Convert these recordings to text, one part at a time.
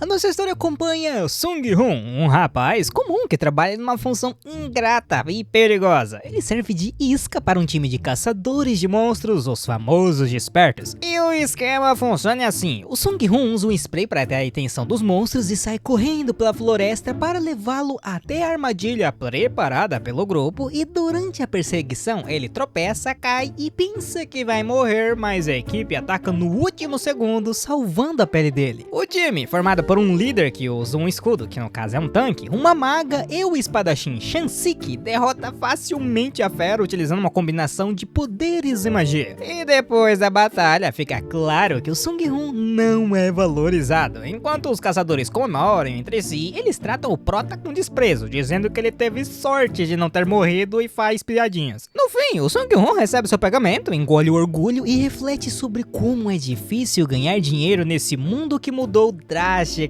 A nossa história acompanha Sung-Hoon, um rapaz comum que trabalha numa função ingrata e perigosa. Ele serve de isca para um time de caçadores de monstros, os famosos despertos. E o esquema funciona assim: o Sung-Hoon usa um spray para atrair a atenção dos monstros e sai correndo pela floresta para levá-lo até a armadilha preparada pelo grupo, e durante a perseguição ele tropeça, cai e pensa que vai morrer, mas a equipe ataca no último segundo, salvando a pele dele. O time, formado por um líder que usa um escudo, que no caso é um tanque, uma maga e o espadachim Shansiki, derrota facilmente a fera utilizando uma combinação de poderes e magia. E depois da batalha fica claro que o Sung-Hoon não é valorizado. Enquanto os caçadores comemoram entre si, eles tratam o prota com desprezo, dizendo que ele teve sorte de não ter morrido e faz piadinhas. No fim, o Sung-Hoon recebe seu pagamento, engole o orgulho e reflete sobre como é difícil ganhar dinheiro nesse mundo que mudou drasticamente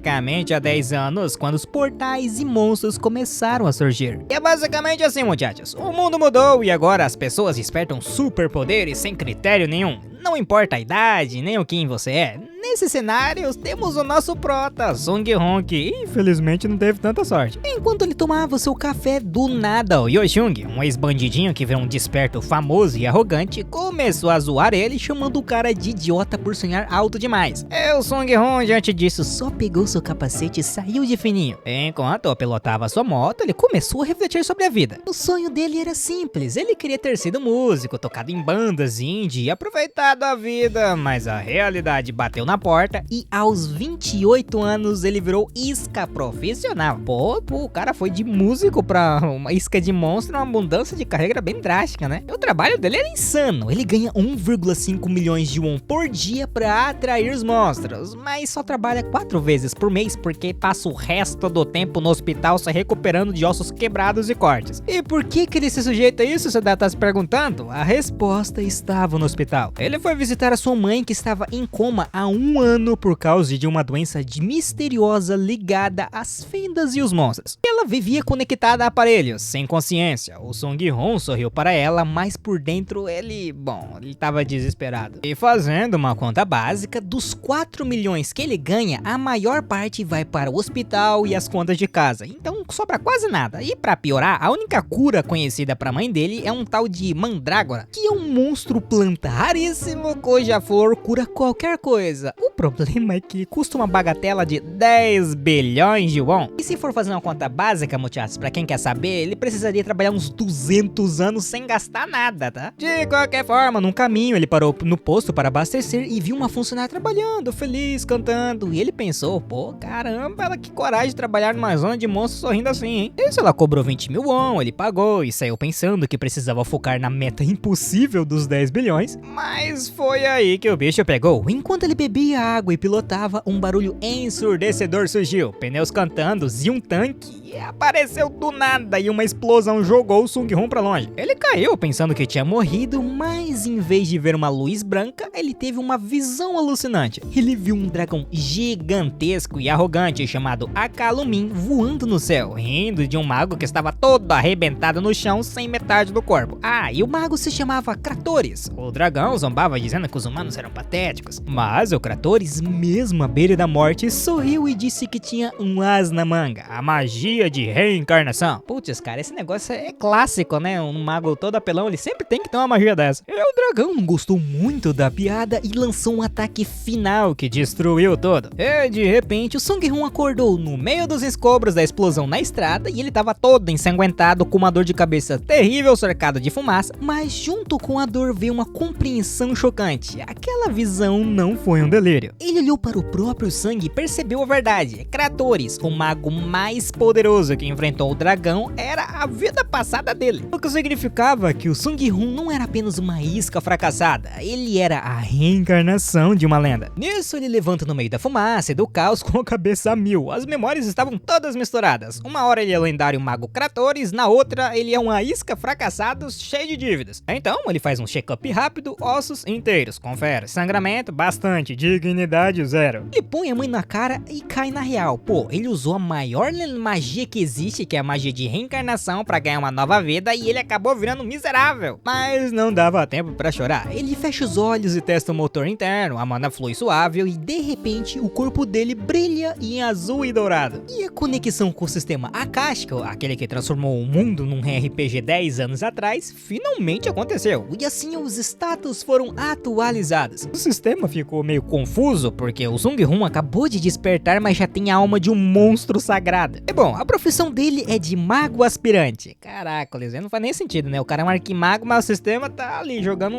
há 10 anos, quando os portais e monstros começaram a surgir. E é basicamente assim, muchachos. O mundo mudou e agora as pessoas despertam superpoderes sem critério nenhum. Não importa a idade, nem o quem você é. Nesse cenário, temos o nosso prota, Sung-Hoon, que infelizmente não teve tanta sorte. Enquanto ele tomava seu café, do nada, o Yoshung, um ex-bandidinho que virou um desperto famoso e arrogante, começou a zoar ele, chamando o cara de idiota por sonhar alto demais. E o Sung-Hoon, diante disso, só pegou seu capacete e saiu de fininho. Enquanto pilotava sua moto, ele começou a refletir sobre a vida. O sonho dele era simples, ele queria ter sido músico, tocado em bandas indie e aproveitado a vida, mas a realidade bateu na porta e aos 28 anos ele virou isca profissional. Pô, o cara foi de músico pra uma isca de monstro, uma mudança de carreira bem drástica, né? E o trabalho dele era insano, ele ganha 1,5 milhões de won por dia pra atrair os monstros, mas só trabalha 4 vezes por mês porque passa o resto do tempo no hospital se recuperando de ossos quebrados e cortes. E por que ele se sujeita a isso, você deve estar se perguntando? A resposta estava no hospital. Ele foi visitar a sua mãe, que estava em coma há 1 ano por causa de uma doença misteriosa ligada às fendas e os monstros. Ela vivia conectada a aparelhos, sem consciência. O Sung-Hoon sorriu para ela, mas por dentro ele estava desesperado. E fazendo uma conta básica, dos 4 milhões que ele ganha, a maior parte vai para o hospital e as contas de casa. Então sobra quase nada. E para piorar, a única cura conhecida para a mãe dele é um tal de mandrágora, que é um monstro planta raríssimo cuja flor cura qualquer coisa. O problema é que custa uma bagatela de 10 bilhões de won. E se for fazer uma conta básica, muchachos, pra quem quer saber, ele precisaria trabalhar uns 200 anos sem gastar nada, tá? De qualquer forma, num caminho, ele parou no posto para abastecer e viu uma funcionária trabalhando, feliz, cantando. E ele pensou, pô, caramba, ela que coragem de trabalhar numa zona de monstros sorrindo assim, hein? E se ela cobrou 20 mil won, ele pagou e saiu pensando que precisava focar na meta impossível dos 10 bilhões. Mas foi aí que o bicho pegou. Enquanto ele bebia água e pilotava, um barulho ensurdecedor surgiu. Pneus cantando e um tanque apareceu do nada e uma explosão jogou o Sung-Hoon pra longe. Ele caiu pensando que tinha morrido, mas em vez de ver uma luz branca, ele teve uma visão alucinante. Ele viu um dragão gigantesco e arrogante chamado Akalumin voando no céu, rindo de um mago que estava todo arrebentado no chão sem metade do corpo. Ah, e o mago se chamava Kratoris. O dragão zombava dizendo que os humanos eram patéticos, mas o Kratoris, mesmo à beira da morte, sorriu e disse que tinha um as na manga, a magia de reencarnação. Putz, cara, esse negócio é clássico, né? Um mago todo apelão, ele sempre tem que ter uma magia dessa. E o dragão não gostou muito da piada e lançou um ataque final que destruiu tudo. E de repente, o Sung-Hoon acordou no meio dos escombros da explosão na estrada e ele tava todo ensanguentado, com uma dor de cabeça terrível, cercado de fumaça, mas junto com a dor veio uma compreensão chocante. Aquela visão não foi um delírio. Ele olhou para o próprio sangue e percebeu a verdade. Kratoris, o mago mais poderoso que enfrentou o dragão, era a vida passada dele. O que significava que o Sung-Hoon não era apenas uma isca fracassada, ele era a reencarnação de uma lenda. Nisso ele levanta no meio da fumaça e do caos com a cabeça a mil. As memórias estavam todas misturadas. Uma hora ele é o lendário mago Kratoris, na outra ele é uma isca fracassado cheio de dívidas. Então ele faz um check-up rápido, ossos, dedos inteiros, confere. Sangramento, bastante. Dignidade, 0. Ele põe a mãe na cara e cai na real. Pô, ele usou a maior magia que existe, que é a magia de reencarnação, pra ganhar uma nova vida, e ele acabou virando miserável. Mas não dava tempo pra chorar. Ele fecha os olhos e testa o motor interno, a mana flui suave e de repente o corpo dele brilha em azul e dourado. E a conexão com o sistema Akashico, aquele que transformou o mundo num RPG 10 anos atrás, finalmente aconteceu. E assim os status foram atualizados. O sistema ficou meio confuso porque o Sung Hoon acabou de despertar, mas já tem a alma de um monstro sagrado. É bom, a profissão dele é de mago aspirante. Caraca, não faz nem sentido, né? O cara é um arquimago, mas o sistema tá ali jogando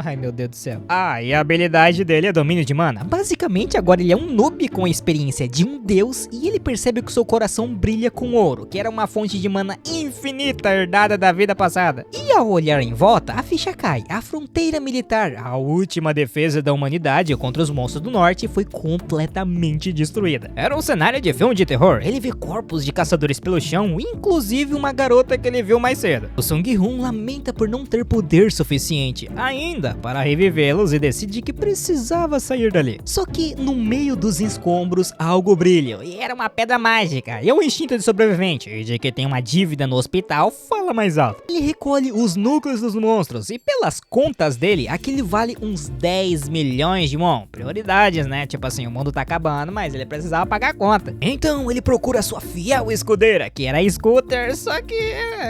ai, meu Deus do céu. Ah, e a habilidade dele é domínio de mana. Basicamente, agora ele é um noob com a experiência de um deus e ele percebe que o seu coração brilha com ouro, que era uma fonte de mana infinita herdada da vida passada. E ao olhar em volta, a ficha cai. A fronteira militar, a última defesa da humanidade contra os monstros do norte, foi completamente destruída. Era um cenário de filme de terror. Ele vê corpos de caçadores pelo chão, inclusive uma garota que ele viu mais cedo. O Sung Hoon lamenta por não ter poder suficiente ainda para revivê-los e decide que precisava sair dali. Só que no meio dos escombros algo brilha e era uma pedra mágica. E o instinto de sobrevivente e de que tem uma dívida no hospital fala mais alto. Ele recolhe os núcleos dos monstros e pelas contas dele, aquele vale uns 10 milhões de won. Prioridades, né? Tipo assim, o mundo tá acabando, mas ele precisava pagar a conta. Então ele procura sua fiel escudeira, que era a Scooter, só que,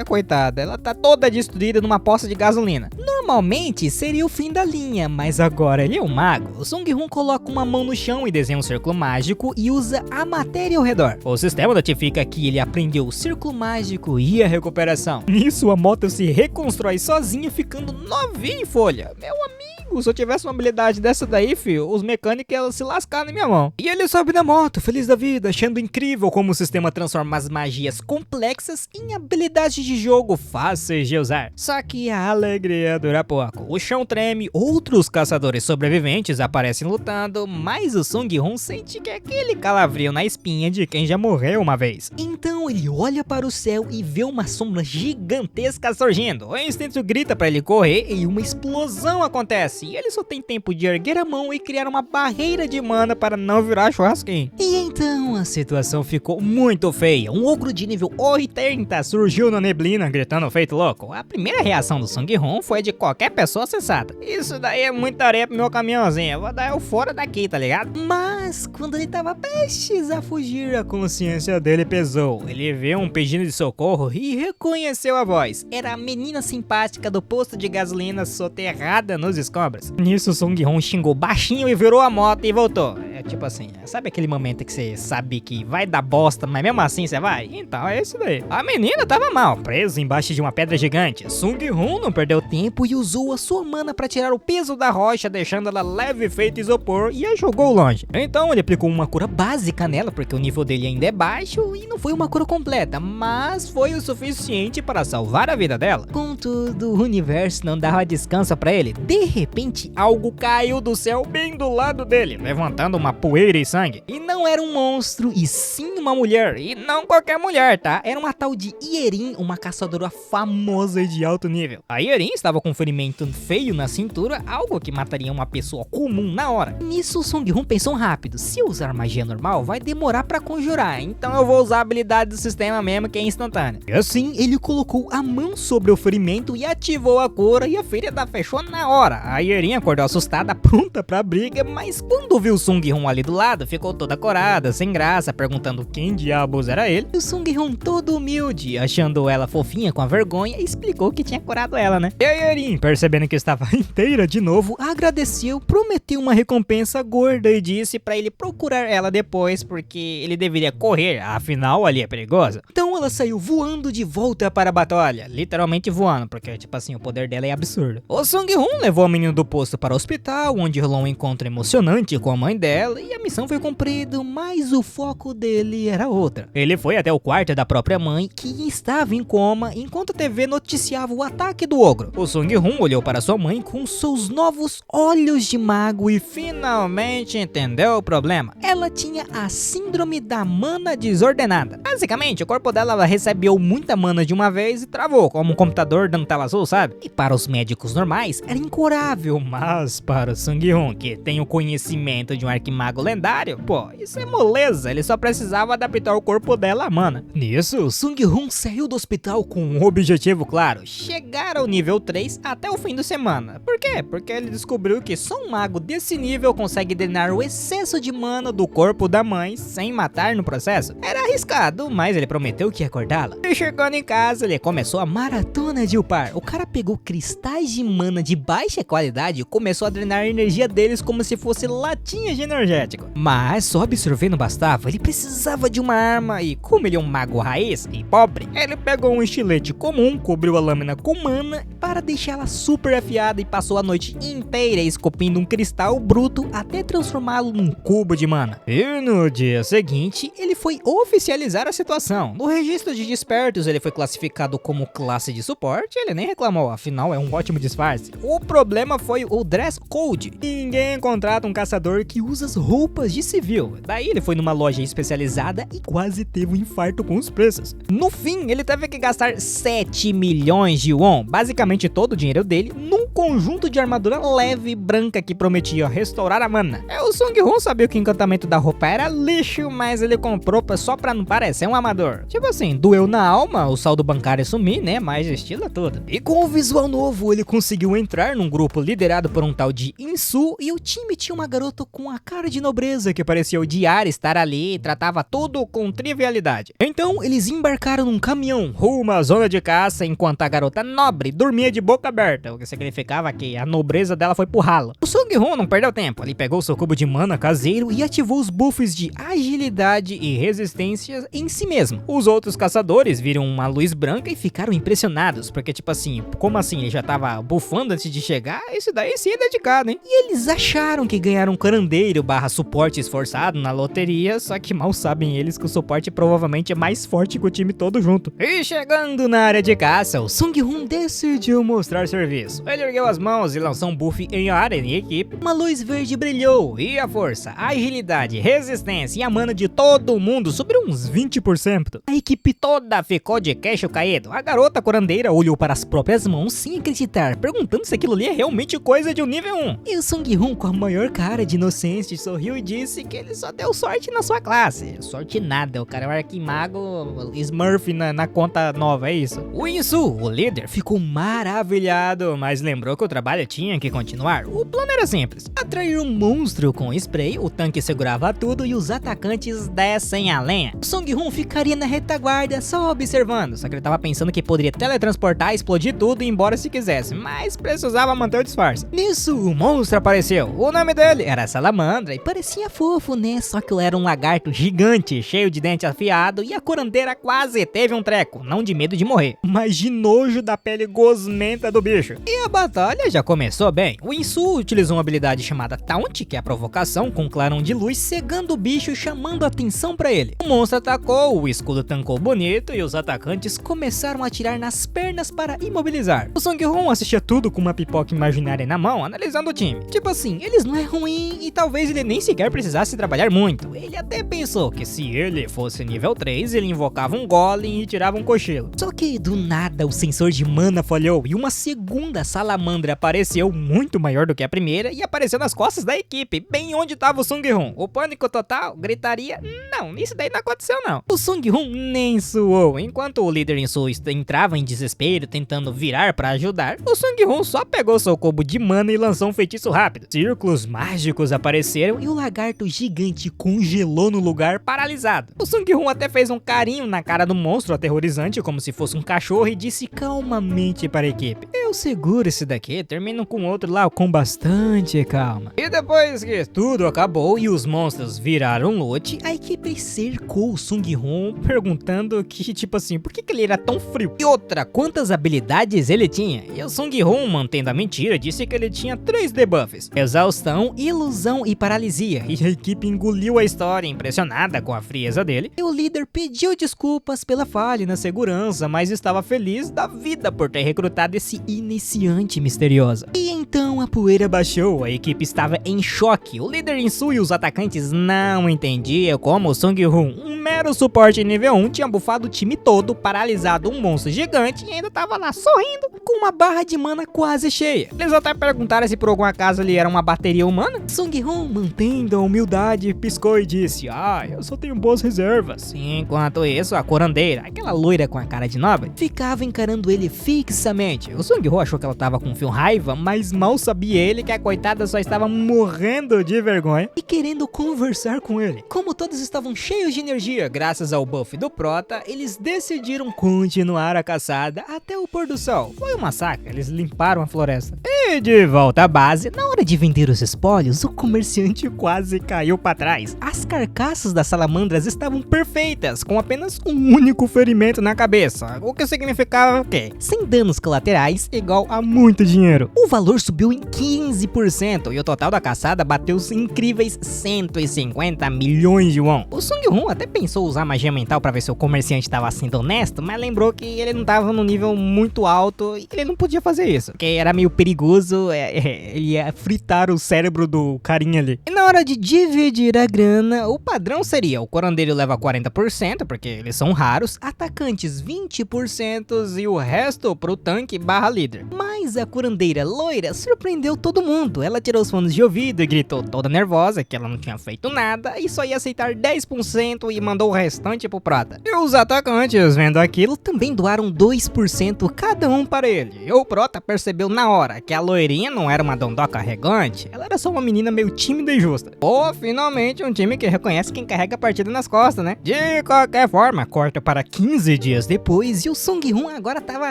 coitada, ela tá toda destruída numa poça de gasolina. Normalmente seria o fim da linha, mas agora ele é um mago. O Sung Hoon coloca uma mão no chão e desenha um círculo mágico e usa a matéria ao redor. O sistema notifica que ele aprendeu o círculo mágico e a recuperação. Nisso a moto se reconstrói sozinha, ficando novinha em folha. Meu amigo, se eu tivesse uma habilidade dessa daí, filho, os mecânicos iam se lascar na minha mão. E ele sobe na moto, feliz da vida, achando incrível como o sistema transforma as magias complexas em habilidades de jogo fáceis de usar. Só que a alegria dura pouco. O chão treme, outros caçadores sobreviventes aparecem lutando, mas o Sung Hoon sente que é aquele calafrio na espinha de quem já morreu uma vez. Então ele olha para o céu e vê uma sombra gigantesca surgindo. O instinto grita para ele correr e uma explosão acontece. E ele só tem tempo de erguer a mão e criar uma barreira de mana para não virar churrasquinho. E então a situação ficou muito feia. Um ogro de nível 80 surgiu na neblina gritando feito louco. A primeira reação do Sung Hoon foi de qualquer pessoa sensata. Isso daí é muita areia pro meu caminhãozinho. Eu vou dar eu fora daqui, tá ligado? Mas quando ele tava prestes a fugir, a consciência dele pesou. Ele viu um pedido de socorro e reconheceu a voz. Era a menina simpática do posto de gasolina soterrada nos escombros. Nisso, Sung Hoon xingou baixinho e virou a moto e voltou. É tipo assim, sabe aquele momento que você sabe que vai dar bosta, mas mesmo assim você vai? Então é isso daí. A menina tava mal, presa embaixo de uma pedra gigante. Sung Hoon não perdeu tempo e usou a sua mana para tirar o peso da rocha, deixando ela leve feito isopor e a jogou longe. Então ele aplicou uma cura básica nela, porque o nível dele ainda é baixo e não foi uma cura completa, mas foi o suficiente para salvar a vida dela. Contudo, o universo não dava descanso para ele. De repente, algo caiu do céu bem do lado dele, levantando uma poeira e sangue. E não era um monstro, e sim uma mulher. E não qualquer mulher, tá? Era uma tal de Ierin, uma caçadora famosa e de alto nível. A Ierin estava com um ferimento feio na cintura, algo que mataria uma pessoa comum na hora. Nisso, o Sung Hoon pensou rápido. Se eu usar magia normal, vai demorar pra conjurar. Então eu vou usar a habilidade do sistema mesmo, que é instantânea. E assim, ele colocou a mão sobre o ferimento e ativou a cura, e a ferida fechou na hora. A Ierin acordou assustada, pronta pra briga, mas quando viu o Sung Hoon ali do lado, ficou toda corada, sem graça, perguntando quem diabos era ele. E o Sung Hoon, todo humilde, achando ela fofinha com a vergonha, explicou que tinha curado ela, né? E a Ierin, percebendo que estava inteira de novo, agradeceu, prometeu uma recompensa gorda e disse pra ele procurar ela depois, porque ele deveria correr, afinal ali é perigoso. Então ela saiu voando de volta para a batalha, literalmente voando, porque tipo assim, o poder dela é absurdo. O Sung Hoon levou a menina do posto para o hospital, onde rolou um encontro emocionante com a mãe dela, dela e a missão foi cumprida, mas o foco dele era outra. Ele foi até o quarto da própria mãe, que estava em coma, enquanto a TV noticiava o ataque do ogro. O Sung-hoon olhou para sua mãe com seus novos olhos de mago e finalmente entendeu o problema. Ela tinha a síndrome da mana desordenada. Basicamente, o corpo dela recebeu muita mana de uma vez e travou, como um computador dando tela azul, sabe? E para os médicos normais, era incurável, mas para o Sung-hoon, que tem o conhecimento de um arquimago lendário, pô, isso é moleza, ele só precisava adaptar o corpo dela à mana. Nisso, Sung-hoon saiu do hospital com um objetivo claro: chegar ao nível 3 até o fim da semana. Por quê? Porque ele descobriu que só um mago desse nível consegue drenar o excesso de mana do corpo da mãe sem matar no processo. Era arriscado, mas ele prometeu que ia acordá-la. E chegando em casa, ele começou a maratona de upar. O cara pegou cristais de mana de baixa qualidade e começou a drenar a energia deles como se fosse latinha de energético. Mas só absorver não bastava, ele precisava de uma arma e, como ele é um mago raiz e pobre, ele pegou um estilete comum, cobriu a lâmina com mana para deixá-la super afiada e passou a noite inteira esculpindo um cristal bruto até transformá-lo num cubo de mana. E no dia seguinte, ele foi oficializar a situação. No registro de despertos, ele foi classificado como classe de suporte, ele nem reclamou, afinal é um ótimo disfarce. O problema foi o dress code. Ninguém contrata um caçador que usa as roupas de civil. Daí ele foi numa loja especializada e quase teve um infarto com os preços. No fim, ele teve que gastar 7 milhões de won, basicamente todo o dinheiro dele, num conjunto de armadura leve branca que prometia restaurar a mana. O Sung-hoon sabia que o encantamento da roupa era lixo, mas ele comprou só pra não parecer um amador. Tipo assim, doeu na alma o saldo bancário sumir, né? Mas estilo tudo. E com o visual novo, ele conseguiu entrar num grupo liderado por um tal de Insu, e o time tinha uma garota com a cara de nobreza que parecia odiar estar ali e tratava tudo com trivialidade. Então eles embarcaram num caminhão rumo à zona de caça, enquanto a garota nobre dormia de boca aberta, o que significava que a nobreza dela foi pro ralo. O Sung-hoon não perdeu tempo, ele pegou seu cubo de mana caseiro e ativou os buffs de agilidade e resistência em si mesmo. Os outros caçadores viram uma luz branca e ficaram impressionados, porque tipo assim, como assim ele já tava buffando antes de chegar? Esse daí sim é dedicado, hein? E eles acharam que ganharam um curandeiro / suporte esforçado na loteria, só que mal sabem eles que o suporte provavelmente é mais forte que o time todo junto. E chegando na área de caça, o Sung-hoon decidiu mostrar serviço. Ele ergueu as mãos e lançou um buff em área e equipe. Uma luz verde brilhou e a força, a agilidade, resistência e a mana de todo mundo subiu uns 20%. A equipe toda ficou de queixo caído. A garota curandeira olhou para as próprias mãos sem acreditar, perguntando se aquilo ali é realmente coisa de um nível 1. E o Sung-hoon, com a maior cara de inocência, sorriu e disse que ele só deu sorte na sua classe. Sorte nada, o cara é um arquimago Smurf na conta nova, é isso. O Insu, o líder, ficou maravilhado, mas lembrou que o trabalho tinha que continuar. O plano era simples: atrair um monstro com spray, o tanque segurava tudo e os atacantes descem a lenha. O Sung-hoon ficaria na retaguarda só observando, só que ele tava pensando que poderia teletransportar, explodir tudo e ir embora se quisesse, mas precisava manter o disfarce. Nisso, o monstro apareceu. O nome dele era Salamandra e parecia fofo, né? Só que ele era um lagarto gigante, cheio de dente afiado, e a curandeira quase teve um treco, não de medo de morrer, mas de nojo da pele gosmenta do bicho. E a batalha já começou bem. O Insu utilizou uma habilidade chamada Taunt, que é a provocação, com um clarão de luz cegando o bicho e chamando a atenção pra ele. O monstro atacou, o escudo tancou bonito e os atacantes começaram a atirar nas pernas para imobilizar. O Sung-hoon assistia tudo com uma pipoca imaginária na mão, analisando o time. Tipo assim, eles não é ruim e talvez ele nem sequer precisasse trabalhar muito. Ele até pensou que se ele fosse nível 3, ele invocava um golem e tirava um cochilo. Só que do nada o sensor de mana falhou e uma segunda salamandra apareceu, muito maior do que a primeira, e apareceu nas costas da equipe, bem onde estava o Sung-hoon. O pânico total, gritaria, não, isso daí não aconteceu não. O Sung-hoon nem suou. Enquanto o líder Insu entrava em desespero tentando virar pra ajudar, o Sung-hoon só pegou seu cubo de mana e lançou um feitiço rápido. Círculos mágicos apareceram e o lagarto gigante congelou no lugar, paralisado. O Sung-hoon até fez um carinho na cara do monstro aterrorizante, como se fosse um cachorro, e disse calmamente para a equipe: eu seguro esse daqui, termino com outro lá com bastante calma. E depois que tudo acabou e os monstros viraram loot, a equipe cercou interrogou o Sung-Hoon perguntando que, tipo assim, por que ele era tão frio? E outra, quantas habilidades ele tinha? E o Sung-Hoon, mantendo a mentira, disse que ele tinha 3 debuffs: exaustão, ilusão e paralisia. E a equipe engoliu a história, impressionada com a frieza dele. E o líder pediu desculpas pela falha na segurança, mas estava feliz da vida por ter recrutado esse iniciante misterioso. E então a poeira baixou, a equipe estava em choque. O líder Insu e os atacantes não entendiam como o Sung-Hoon, um mero suporte nível 1, tinha bufado o time todo, paralisado um monstro gigante e ainda tava lá sorrindo com uma barra de mana quase cheia. Eles até perguntaram se por algum acaso ele era uma bateria humana. Sung-Hoon, mantendo a humildade, piscou e disse: eu só tenho boas reservas. Enquanto isso, a curandeira, aquela loira com a cara de nobre, ficava encarando ele fixamente. O Sung-Hoon achou que ela tava com fio raiva, mas mal sabia ele que a coitada só estava morrendo de vergonha e querendo conversar com ele. Como todos estavam cheios de energia graças ao buff do Prota, eles decidiram continuar a caçada até o pôr do sol. Foi um massacre, eles limparam a floresta. E de volta à base, na hora de vender os espólios, o comerciante quase caiu para trás. As carcaças das salamandras estavam perfeitas, com apenas um único ferimento na cabeça, o que significava o quê? Sem danos colaterais, igual a muito dinheiro. O valor subiu em 15% e o total da caçada bateu os incríveis 150 milhões de won. O Sung-Hoon até pensou usar magia mental para ver se o comerciante estava sendo honesto, mas lembrou que ele não estava num nível muito alto e ele não podia fazer isso, porque era meio perigoso, ele ia fritar o cérebro do carinha ali. E na hora de dividir a grana, o padrão seria: o curandeiro leva 40%, porque eles são raros, atacantes 20% e o resto pro tanque barra líder. Mas a curandeira loira surpreendeu todo mundo. Ela tirou os fones de ouvido e gritou toda nervosa que ela não tinha feito nada e só ia aceitar 10% e mandou o restante pro Prata. E os atacantes, vendo aquilo, também doaram 2% cada um para ele. E o Prota percebeu na hora que a loirinha não era uma dondoca arrogante, ela era só uma menina meio tímida e justa. Pô, finalmente um time que reconhece quem carrega a partida nas costas, né? De qualquer forma, corta para 15 dias depois e o Sung-Hoon agora tava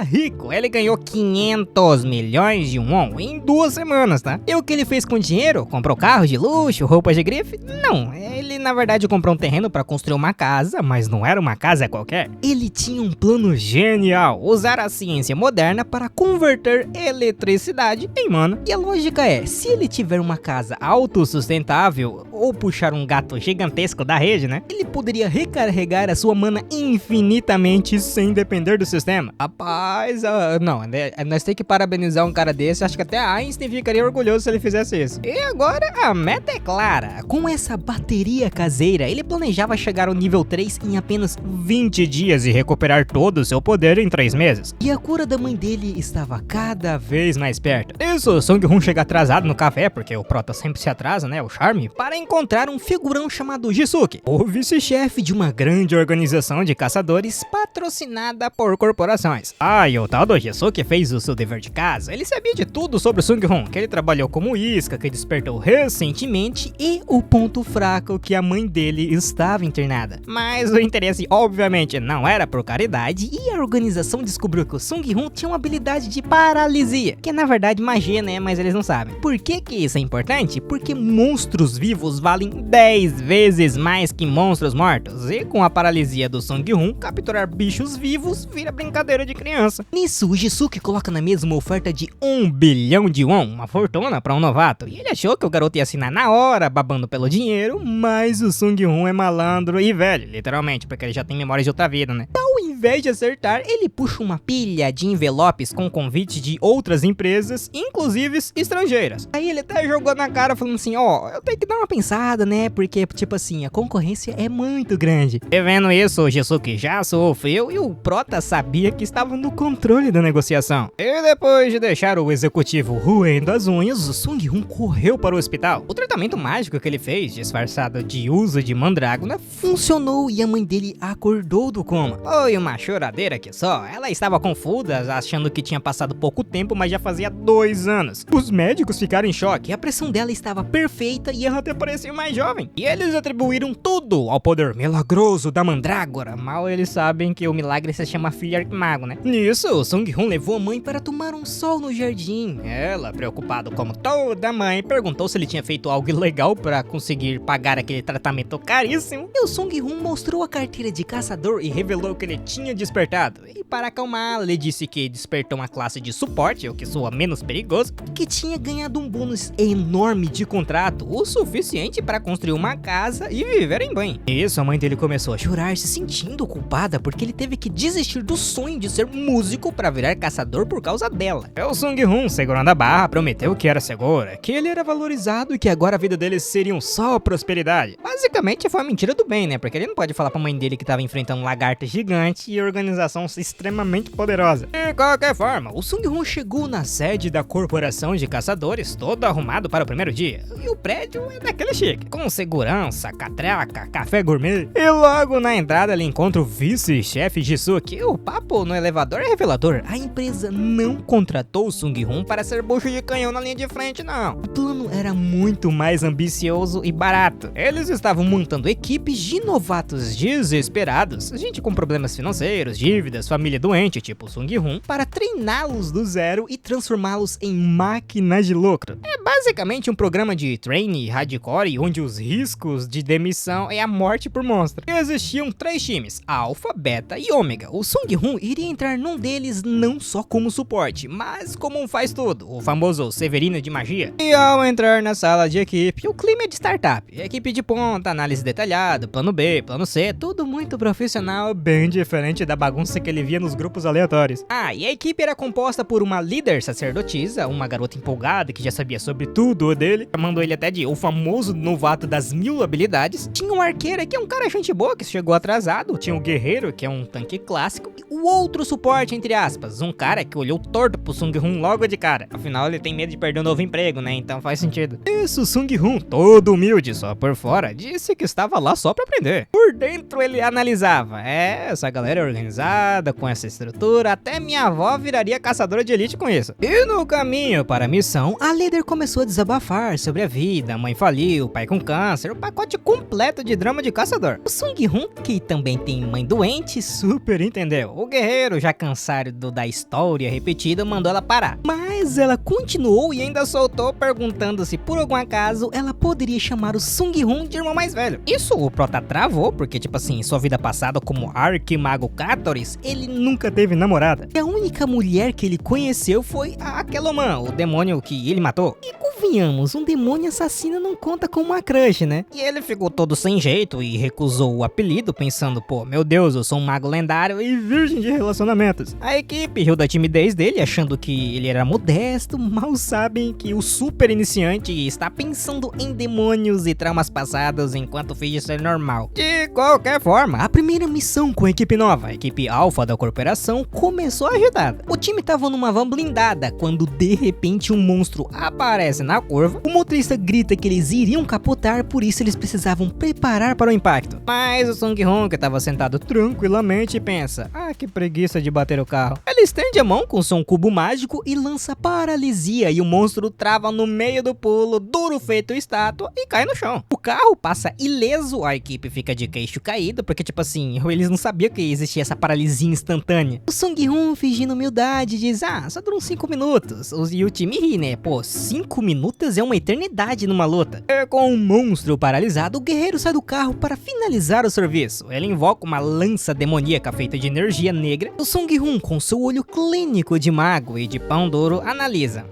rico. Ele ganhou 500 milhões de won em 2 semanas, tá? E o que ele fez com o dinheiro? Comprou carros de luxo, roupas de grife? Não, ele na verdade comprou um terreno para construir uma casa, mas não era uma casa qualquer. Ele tinha um plano genial: usar a ciência moderna para converter eletricidade em mana. E a lógica é, se ele tiver uma casa autossustentável ou puxar um gato gigantesco da rede, né? Ele poderia recarregar a sua mana infinitamente sem depender do sistema. Rapaz, não, nós temos que parabenizar um cara desse. Acho que até Einstein ficaria orgulhoso se ele fizesse isso. E agora a meta é clara. Com essa bateria caseira, ele planejava chegar ao nível 3 em apenas 20 dias e recuperar todo o seu poder em 3 meses. E a cura da mãe dele estava cada vez mais perto. Isso, o Sung-Hoon chega atrasado no café, porque o Prota sempre se atrasa, né, o charme, para encontrar um figurão chamado Jisuke, o vice-chefe de uma grande organização de caçadores patrocinada por corporações. E o tal do Jisuke fez o seu dever de casa. Ele sabia de tudo sobre o Sung-Hoon, que ele trabalhou como isca, que despertou recentemente, e o ponto fraco, que a mãe dele estava internada. Mas o interesse obviamente não era por caridade, e a organização descobriu que o Sung-Hoon tinha uma habilidade de paralisia, que é na verdade magia, né, mas eles não sabem. Por que isso é importante? Porque monstros vivos valem 10 vezes mais que monstros mortos, e com a paralisia do Sung-Hoon, capturar bichos vivos vira brincadeira de criança. Nisso, o Jisuke coloca na mesa uma oferta de 1 bilhão de won, uma fortuna para um novato, e ele achou que o garoto ia assinar na hora, babando pelo dinheiro, mas o Sung-Hoon é malandro e velho, literalmente, porque ele já tem memória de outra vida, né? Ao invés de acertar, ele puxa uma pilha de envelopes com convite de outras empresas, inclusive estrangeiras. Aí ele até jogou na cara falando assim: eu tenho que dar uma pensada, né, porque tipo assim, a concorrência é muito grande. E vendo isso, o Jisuke já sofreu e o Prota sabia que estava no controle da negociação. E depois de deixar o executivo roendo as unhas, o Sung-Hoon correu para o hospital. O tratamento mágico que ele fez, disfarçado de uso de mandrágora, funcionou e a mãe dele acordou do coma. Foi uma uma choradeira que só. Ela estava confusa, achando que tinha passado pouco tempo, mas já fazia 2 anos. Os médicos ficaram em choque, a pressão dela estava perfeita e ela até parecia mais jovem. E eles atribuíram tudo ao poder milagroso da mandrágora. Mal eles sabem que o milagre se chama filha arquimago, né? Nisso, o Sung-hoon levou a mãe para tomar um sol no jardim. Ela, preocupada como toda mãe, perguntou se ele tinha feito algo ilegal para conseguir pagar aquele tratamento caríssimo. E o Sung-hoon mostrou a carteira de caçador e revelou que ele tinha despertado. E para acalmá-la, ele disse que despertou uma classe de suporte, o que soa menos perigoso, que tinha ganhado um bônus enorme de contrato, o suficiente para construir uma casa e viver em bem. Isso, a mãe dele começou a chorar, se sentindo culpada porque ele teve que desistir do sonho de ser músico para virar caçador por causa dela. O Sung-hoon, segurando a barra, prometeu que era segura, que ele era valorizado e que agora a vida deles seria só prosperidade. Basicamente foi uma mentira do bem, né? Porque ele não pode falar pra mãe dele que tava enfrentando um lagarto gigante e organização extremamente poderosa. De qualquer forma, o Sung-hoon chegou na sede da corporação de caçadores, todo arrumado para o primeiro dia. E o prédio é daquele chique, com segurança, catraca, café gourmet. E logo na entrada ele encontra o vice-chefe Jisuke. O papo no elevador é revelador. A empresa não contratou o Sung-hoon para ser bucho de canhão na linha de frente, não. O plano era muito mais ambicioso e barato. Eles estavam montando equipes de novatos desesperados, gente com problemas financeiros, dívidas, família doente, tipo Sung-hoon, para treiná-los do zero e transformá-los em máquinas de lucro. É basicamente um programa de trainee hardcore onde os riscos de demissão é a morte por monstro. Existiam 3 times, Alpha, Beta e Ômega. O Sung-hoon iria entrar num deles não só como suporte, mas como um faz-tudo, o famoso Severino de magia. E ao entrar na sala de equipe, o clima é de startup, equipe de ponta, análise detalhada, plano B, plano C, tudo muito profissional, bem diferente da bagunça que ele via nos grupos aleatórios. E a equipe era composta por uma líder sacerdotisa, uma garota empolgada que já sabia sobre tudo dele, chamando ele até de o famoso novato das 1000 habilidades. Tinha um arqueiro que é um cara gente boa que chegou atrasado, tinha um guerreiro que é um tanque clássico e o outro suporte entre aspas, um cara que olhou torto pro Sung-hoon logo de cara. Afinal ele tem medo de perder um novo emprego, né? Então faz sentido. Isso, Sung-hoon, todo humilde, só por fora, disse que estava lá só pra aprender. Por dentro ele analisava, essa galera é organizada, com essa estrutura, até minha avó viraria caçadora de elite com isso. E no caminho para a missão, a líder começou a desabafar sobre a vida, a mãe faliu, o pai com câncer, o pacote completo de drama de caçador. O Sung-hoon, que também tem mãe doente, super entendeu. O guerreiro, já cansado da história repetida, mandou ela parar. Mas ela continuou e ainda soltou perguntando se por algum acaso ela poderia chamar o Sung-hoon de irmão mais velho. Isso o prota travou, porque tipo assim, em sua vida passada como Arquimago Catoris, ele nunca teve namorada. E a única mulher que ele conheceu foi a Queloman, o demônio que ele matou. E convenhamos, um demônio assassino não conta como uma crush, né? E ele ficou todo sem jeito e recusou o apelido, pensando, pô, meu Deus, eu sou um mago lendário e virgem de relacionamentos. A equipe riu da timidez dele, achando que ele era modesto, mal sabem que o super iniciante está pensando em demônios e traumas passados enquanto finge ser normal. De qualquer forma, a primeira missão com a equipe nova, a equipe alfa da corporação, começou agitada. O time tava numa van blindada quando de repente um monstro aparece na curva. O motorista grita que eles iriam capotar, por isso eles precisavam preparar para o impacto. Mas o Sung-hoon, que tava sentado tranquilamente, pensa, que preguiça de bater o carro. Ele estende a mão com seu cubo mágico e lança paralisia e o monstro trava no meio do pulo, duro feito estátua e cai no chão. O carro passa ileso, a equipe fica de queixo caído, porque tipo assim, eles não sabiam que existia essa paralisia instantânea. O Sung-hoon, fingindo humildade, diz, só duram 5 minutos. E o time ri, né? Pô, 5 minutos é uma eternidade numa luta. E com o monstro paralisado, o guerreiro sai do carro para finalizar o serviço. Ele invoca uma lança demoníaca feita de energia negra. O Sung-hoon, com seu olho clínico de mago e de pão duro, analisa.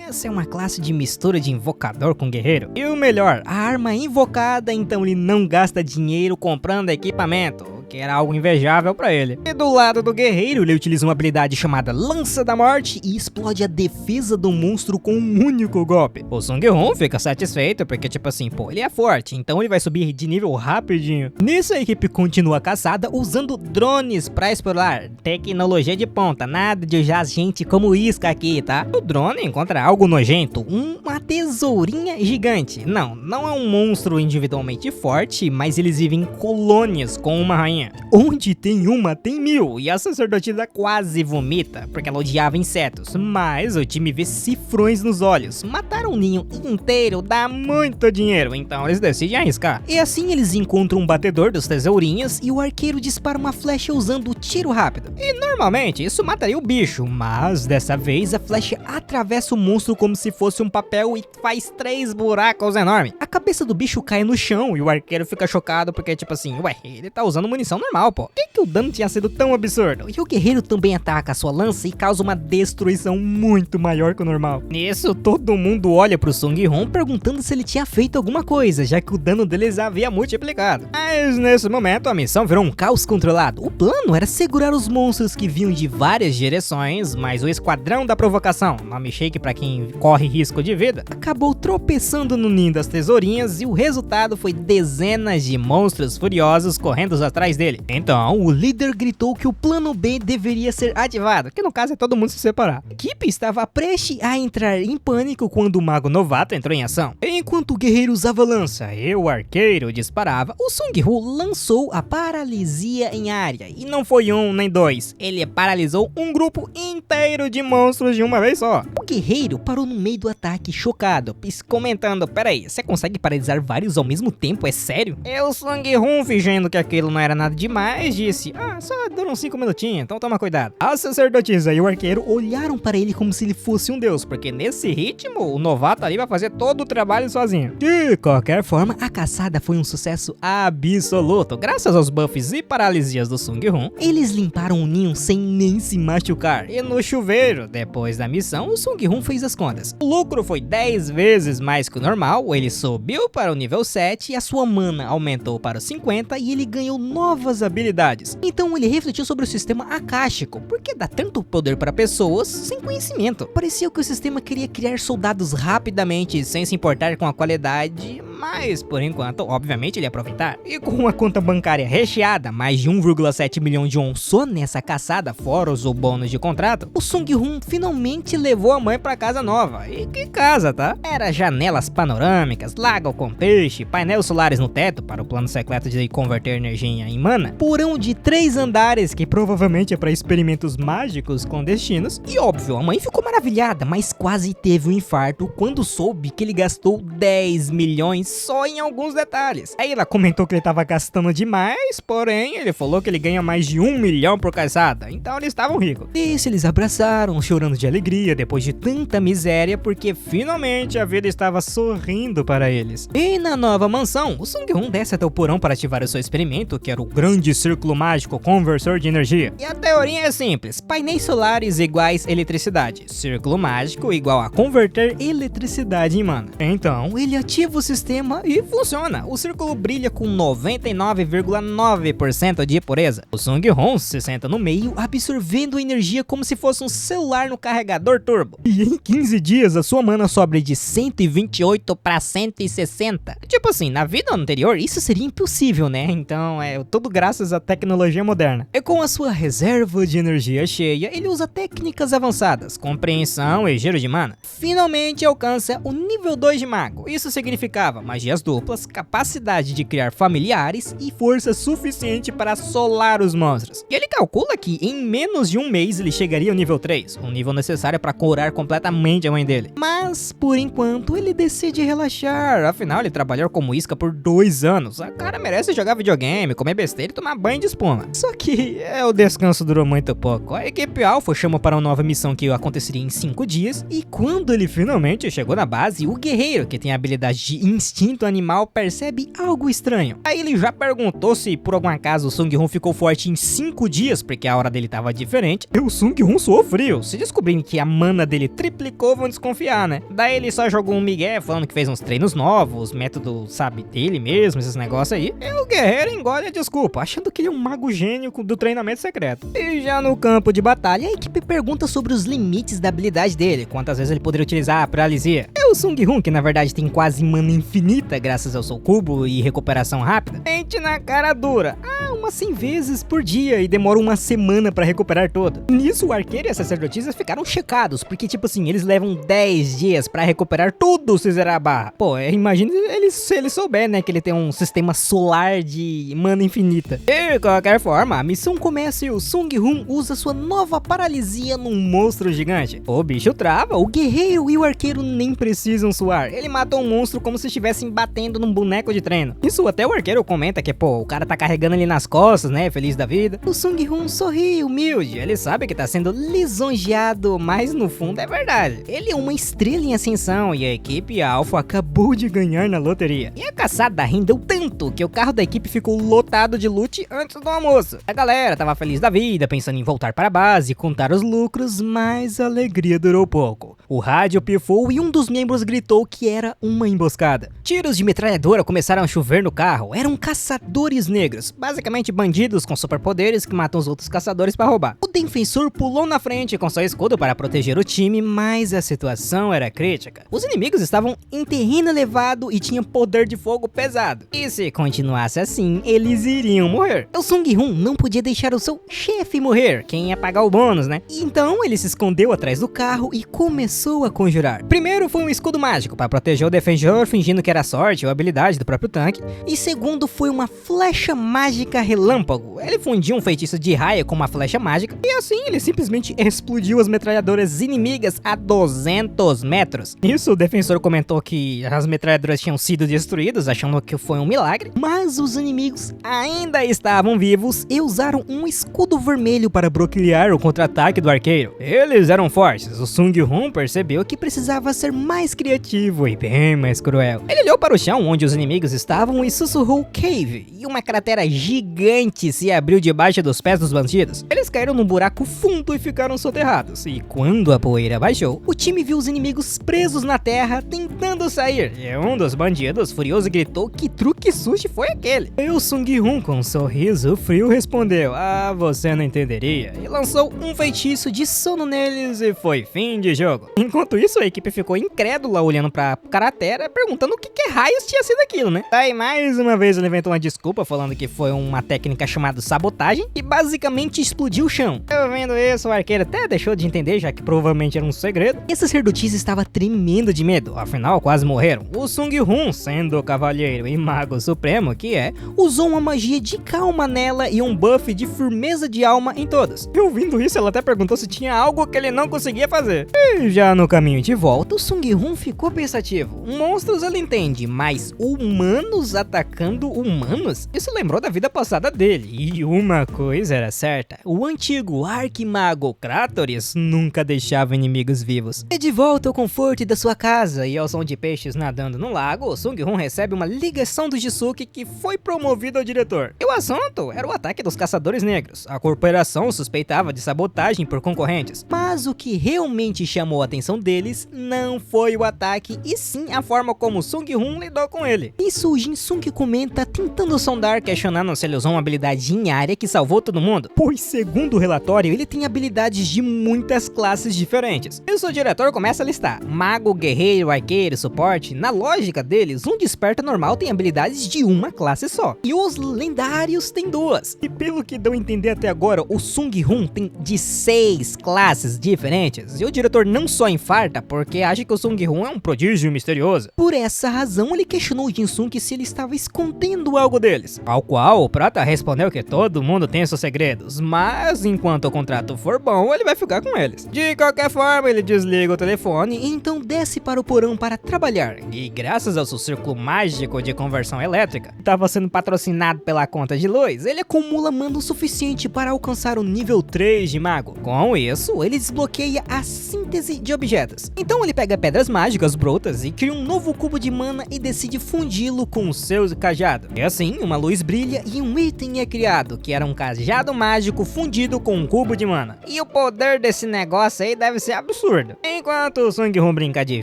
Essa é uma classe de mistura de invocador com guerreiro. E o melhor, a arma é invocada, então ele não gasta dinheiro comprando equipamento, que era algo invejável pra ele. E do lado do guerreiro, ele utiliza uma habilidade chamada Lança da Morte e explode a defesa do monstro com um único golpe. O Sung-hoon fica satisfeito porque tipo assim, pô, ele é forte, então ele vai subir de nível rapidinho. Nisso a equipe continua a caçada usando drones pra explorar. Tecnologia de ponta, nada de usar gente como isca aqui, tá? O drone encontra algo nojento, uma tesourinha gigante. Não é um monstro individualmente forte, mas eles vivem em colônias com uma rainha. tinha. Onde tem uma, tem mil, e a sacerdotisa quase vomita, porque ela odiava insetos, mas o time vê cifrões nos olhos. Matar um ninho inteiro dá muito dinheiro, então eles decidem arriscar. E assim eles encontram um batedor dos tesourinhas e o arqueiro dispara uma flecha usando o tiro rápido. E normalmente isso mataria o bicho, mas dessa vez a flecha atravessa o monstro como se fosse um papel e faz 3 buracos enormes. A cabeça do bicho cai no chão e o arqueiro fica chocado porque tipo assim, ué, ele tá usando munição normal, pô. Por que o dano tinha sido tão absurdo? E o guerreiro também ataca a sua lança e causa uma destruição muito maior que o normal. Nisso, todo mundo olha pro Sung Hong perguntando se ele tinha feito alguma coisa, já que o dano deles havia multiplicado. Mas nesse momento a missão virou um caos controlado. O plano era segurar os monstros que vinham de várias direções, mas o esquadrão da provocação, nome shake pra quem corre risco de vida, acabou tropeçando no ninho das tesourinhas e o resultado foi dezenas de monstros furiosos correndo atrás dele. Então, o líder gritou que o plano B deveria ser ativado, que no caso é todo mundo se separar. A equipe estava prestes a entrar em pânico quando o mago novato entrou em ação. Enquanto o guerreiro usava a lança e o arqueiro disparava, o Sung Ho lançou a paralisia em área. E não foi um nem dois, ele paralisou um grupo inteiro de monstros de uma vez só. O guerreiro parou no meio do ataque chocado, comentando: peraí, você consegue paralisar vários ao mesmo tempo, é sério? E o Sung Ho, fingindo que aquilo não era nada demais, disse: ah, só duram 5 minutinhos, então toma cuidado. A sacerdotisa e o arqueiro olharam para ele como se ele fosse um deus, porque nesse ritmo, o novato ali vai fazer todo o trabalho sozinho. De qualquer forma, a caçada foi um sucesso absoluto. Graças aos buffs e paralisias do Sung Ho, eles limparam o ninho sem nem se machucar. E no chuveiro, depois da missão, o Sung Ho fez as contas. O lucro foi 10 vezes mais que o normal, ele subiu para o nível 7 e a sua mana aumentou para os 50 e ele ganhou novas habilidades. Então ele refletiu sobre o sistema akáshico, porque dá tanto poder para pessoas sem conhecimento. Parecia que o sistema queria criar soldados rapidamente, sem se importar com a qualidade, mas por enquanto, obviamente, ele ia aproveitar. E com uma conta bancária recheada, mais de 1,7 milhão de won só nessa caçada, fora os bônus de contrato, o Sung Ho finalmente levou a mãe para casa nova. E que casa, tá? Era janelas panorâmicas, lago com peixe, painéis solares no teto para o plano secreto de converter energia em mana, porão de 3 andares que provavelmente é para experimentos mágicos clandestinos. E óbvio, a mãe ficou maravilhada, mas quase teve um infarto quando soube que ele gastou 10 milhões só em alguns detalhes. Aí ela comentou que ele tava gastando demais, porém ele falou que ele ganha mais de 1 milhão por caçada, então eles estavam ricos. E eles abraçaram, chorando de alegria depois de tanta miséria, porque finalmente a vida estava sorrindo para eles. E na nova mansão, o Sung Ho desce até o porão para ativar o seu experimento, que era o grande círculo mágico conversor de energia. E a teoria é simples: painéis solares iguais eletricidade, círculo mágico igual a converter eletricidade em mana. Então ele ativa o sistema e funciona. O círculo brilha com 99,9% de pureza. O Sung Ho se senta no meio, absorvendo energia como se fosse um celular no carregador turbo. E em 15 dias a sua mana sobe de 128 para 160. Tipo assim, na vida anterior isso seria impossível, né? Então é tudo graças à tecnologia moderna. E com a sua reserva de energia cheia, ele usa técnicas avançadas, compreensão e giro de mana. Finalmente alcança o nível 2 de mago. Isso significava magias duplas, capacidade de criar familiares e força suficiente para assolar os monstros. E ele calcula que em menos de um mês ele chegaria ao nível 3, um nível necessário para curar completamente a mãe dele. Mas por enquanto ele decide relaxar, afinal ele trabalhou como isca por 2 anos. A cara merece jogar videogame, comer besteira e tomar banho de espuma. Só que o descanso durou muito pouco. A equipe Alpha chama para uma nova missão que aconteceria em 5 dias, e quando ele finalmente chegou na base, o guerreiro, que tem a habilidade de instinto animal, percebe algo estranho. Aí ele já perguntou se por algum acaso o Sung Ho ficou forte em 5 dias, porque a hora dele tava diferente, e o Sung Ho suou frio. Se descobrirem que a mana dele triplicou, vão desconfiar, né? Daí ele só jogou um migué falando que fez uns treinos novos, método, sabe, dele mesmo, esses negócios aí. E o guerreiro engole a desculpa, achando que ele é um mago gênio do treinamento secreto. E já no campo de batalha, a equipe pergunta sobre os limites da habilidade dele, quantas vezes ele poderia utilizar a paralisia. E o Sung Ho, que na verdade tem quase mana infinita graças ao seu cubo e recuperação rápida, mente na cara dura: ah, umas 100 vezes por dia e demora uma semana pra recuperar todo. Nisso, o arqueiro e as sacerdotisas ficaram chocados, porque tipo assim, eles levam 10 dias pra recuperar tudo se zerar a barra. Pô, imagina se ele souber, né, que ele tem um sistema solar de mana infinita. De qualquer forma, a missão começa e o Sung Hoon usa sua nova paralisia num monstro gigante. O bicho trava, o guerreiro e o arqueiro nem precisam suar. Ele matou um monstro como se estivessem batendo num boneco de treino. Isso até o arqueiro comenta que, pô, o cara tá carregando ele nas costas, né, feliz da vida. O Sung Hoon sorri humilde, ele sabe que tá sendo lisonjeado, mas no fundo é verdade. Ele é uma estrela em ascensão e a equipe Alpha acabou de ganhar na loteria. E a caçada rendeu tanto que o carro da equipe ficou lotado de loot antes do almoço. A galera tava feliz da vida, pensando em voltar para a base e contar os lucros, mas a alegria durou pouco. O rádio pifou e um dos membros gritou que era uma emboscada. Tiros de metralhadora começaram a chover no carro. Eram caçadores negros, basicamente bandidos com superpoderes que matam os outros caçadores para roubar. O defensor pulou na frente com seu escudo para proteger o time, mas a situação era crítica. Os inimigos estavam em terreno elevado e tinham poder de fogo pesado. E se continuasse assim, eles iriam morrer. O Sung Hoon não podia deixar o seu chefe morrer, quem ia pagar o bônus, né? Então ele se escondeu atrás do carro e começou a conjurar. Primeiro foi um escudo mágico para proteger o defensor, fingindo que era sorte ou habilidade do próprio tanque. E segundo foi uma flecha mágica relâmpago. Ele fundiu um feitiço de raio com uma flecha mágica e assim ele simplesmente explodiu as metralhadoras inimigas a 200 metros. Isso o defensor comentou que as metralhadoras tinham sido destruídas, achando que foi um milagre. Mas os inimigos ainda estavam vivos e usaram um escudo vermelho para bloquear o contra-ataque do arqueiro. Eles eram fortes. O Sung Hoon percebeu que precisava ser mais criativo e bem mais cruel. Ele olhou para o chão onde os inimigos estavam e sussurrou Cave, e uma cratera gigante se abriu debaixo dos pés dos bandidos. Eles caíram num buraco fundo e ficaram soterrados. E quando a poeira baixou, o time viu os inimigos presos na terra tentando sair. E um dos bandidos, furioso, gritou que truque sushi foi aquele. E o Sung Hoon, com um sorriso frio, respondeu: "Ah, você não entenderia." E lançou um feitiço de sono neles e foi fim de jogo. Enquanto isso, a equipe ficou incrédula olhando pra cratera, perguntando o que raios tinha sido aquilo, né? Aí mais uma vez ele inventou uma desculpa falando que foi uma técnica chamada sabotagem e basicamente explodiu o chão. Eu vendo isso, o arqueiro até deixou de entender, já que provavelmente era um segredo. E a sacerdotisa estava tremendo de medo, afinal quase morreram. O Sung Hoon, sendo o cavalheiro e mago supremo que é, usou uma magia de calma nela e um buff de firmeza de alma em todas. E ouvindo isso, ela até perguntou se tinha algo que ele não conseguia fazer. E já no caminho de volta, o Sung Hoon ficou pensativo. Monstros ele entende, mas humanos atacando humanos? Isso lembrou da vida passada dele. E uma coisa era certa: o antigo arquimago Kratoris nunca deixava inimigos vivos. E de volta ao conforto da sua casa e ao som de peixes nadando no lago, o Sung Hoon recebe uma ligação do Jisuke, que foi promovido ao diretor. E o assunto era o ataque dos caçadores negros. A corporação suspeitava de sabotagem por concorrentes. Mas o que realmente chamou a atenção deles não foi o ataque, e sim a forma como Sung Hoon lidou com ele. Isso o Jin Sung comenta, tentando sondar, questionando se ele usou uma habilidade em área que salvou todo mundo. Pois segundo o relatório, ele tem habilidades de muitas classes diferentes. E o seu diretor começa a listar: mago, guerreiro, arqueiro, suporte. Na lógica deles, um desperta normal tem habilidades de uma classe só, e os lendários têm duas. E pelo que deu a entender até agora, o Sung Hoon tem de 6 classes diferentes, e o diretor não só infarta porque acha que o Sung Hoon é um prodígio misterioso. Por essa razão, ele questionou o Jin Sung se ele estava escondendo algo deles, ao qual o Prata respondeu que todo mundo tem seus segredos, mas enquanto o contrato for bom, ele vai ficar com eles. De qualquer forma, ele desliga o telefone e então desce para o porão para trabalhar, e graças ao seu círculo mágico de conversão elétrica, que estava sendo patrocinado pela conta de luz, ele acumula mana o suficiente para alcançar o nível 3 de mago. Com isso, ele desbloqueia a síntese de objetos. Então ele pega pedras mágicas brutas e cria um novo cubo de mana e decide fundi-lo com o seu cajado. E assim, uma luz brilha e um item é criado, que era um cajado mágico fundido com um cubo de mana. E o poder desse negócio aí deve ser absurdo. Enquanto o Sung Hoon brinca de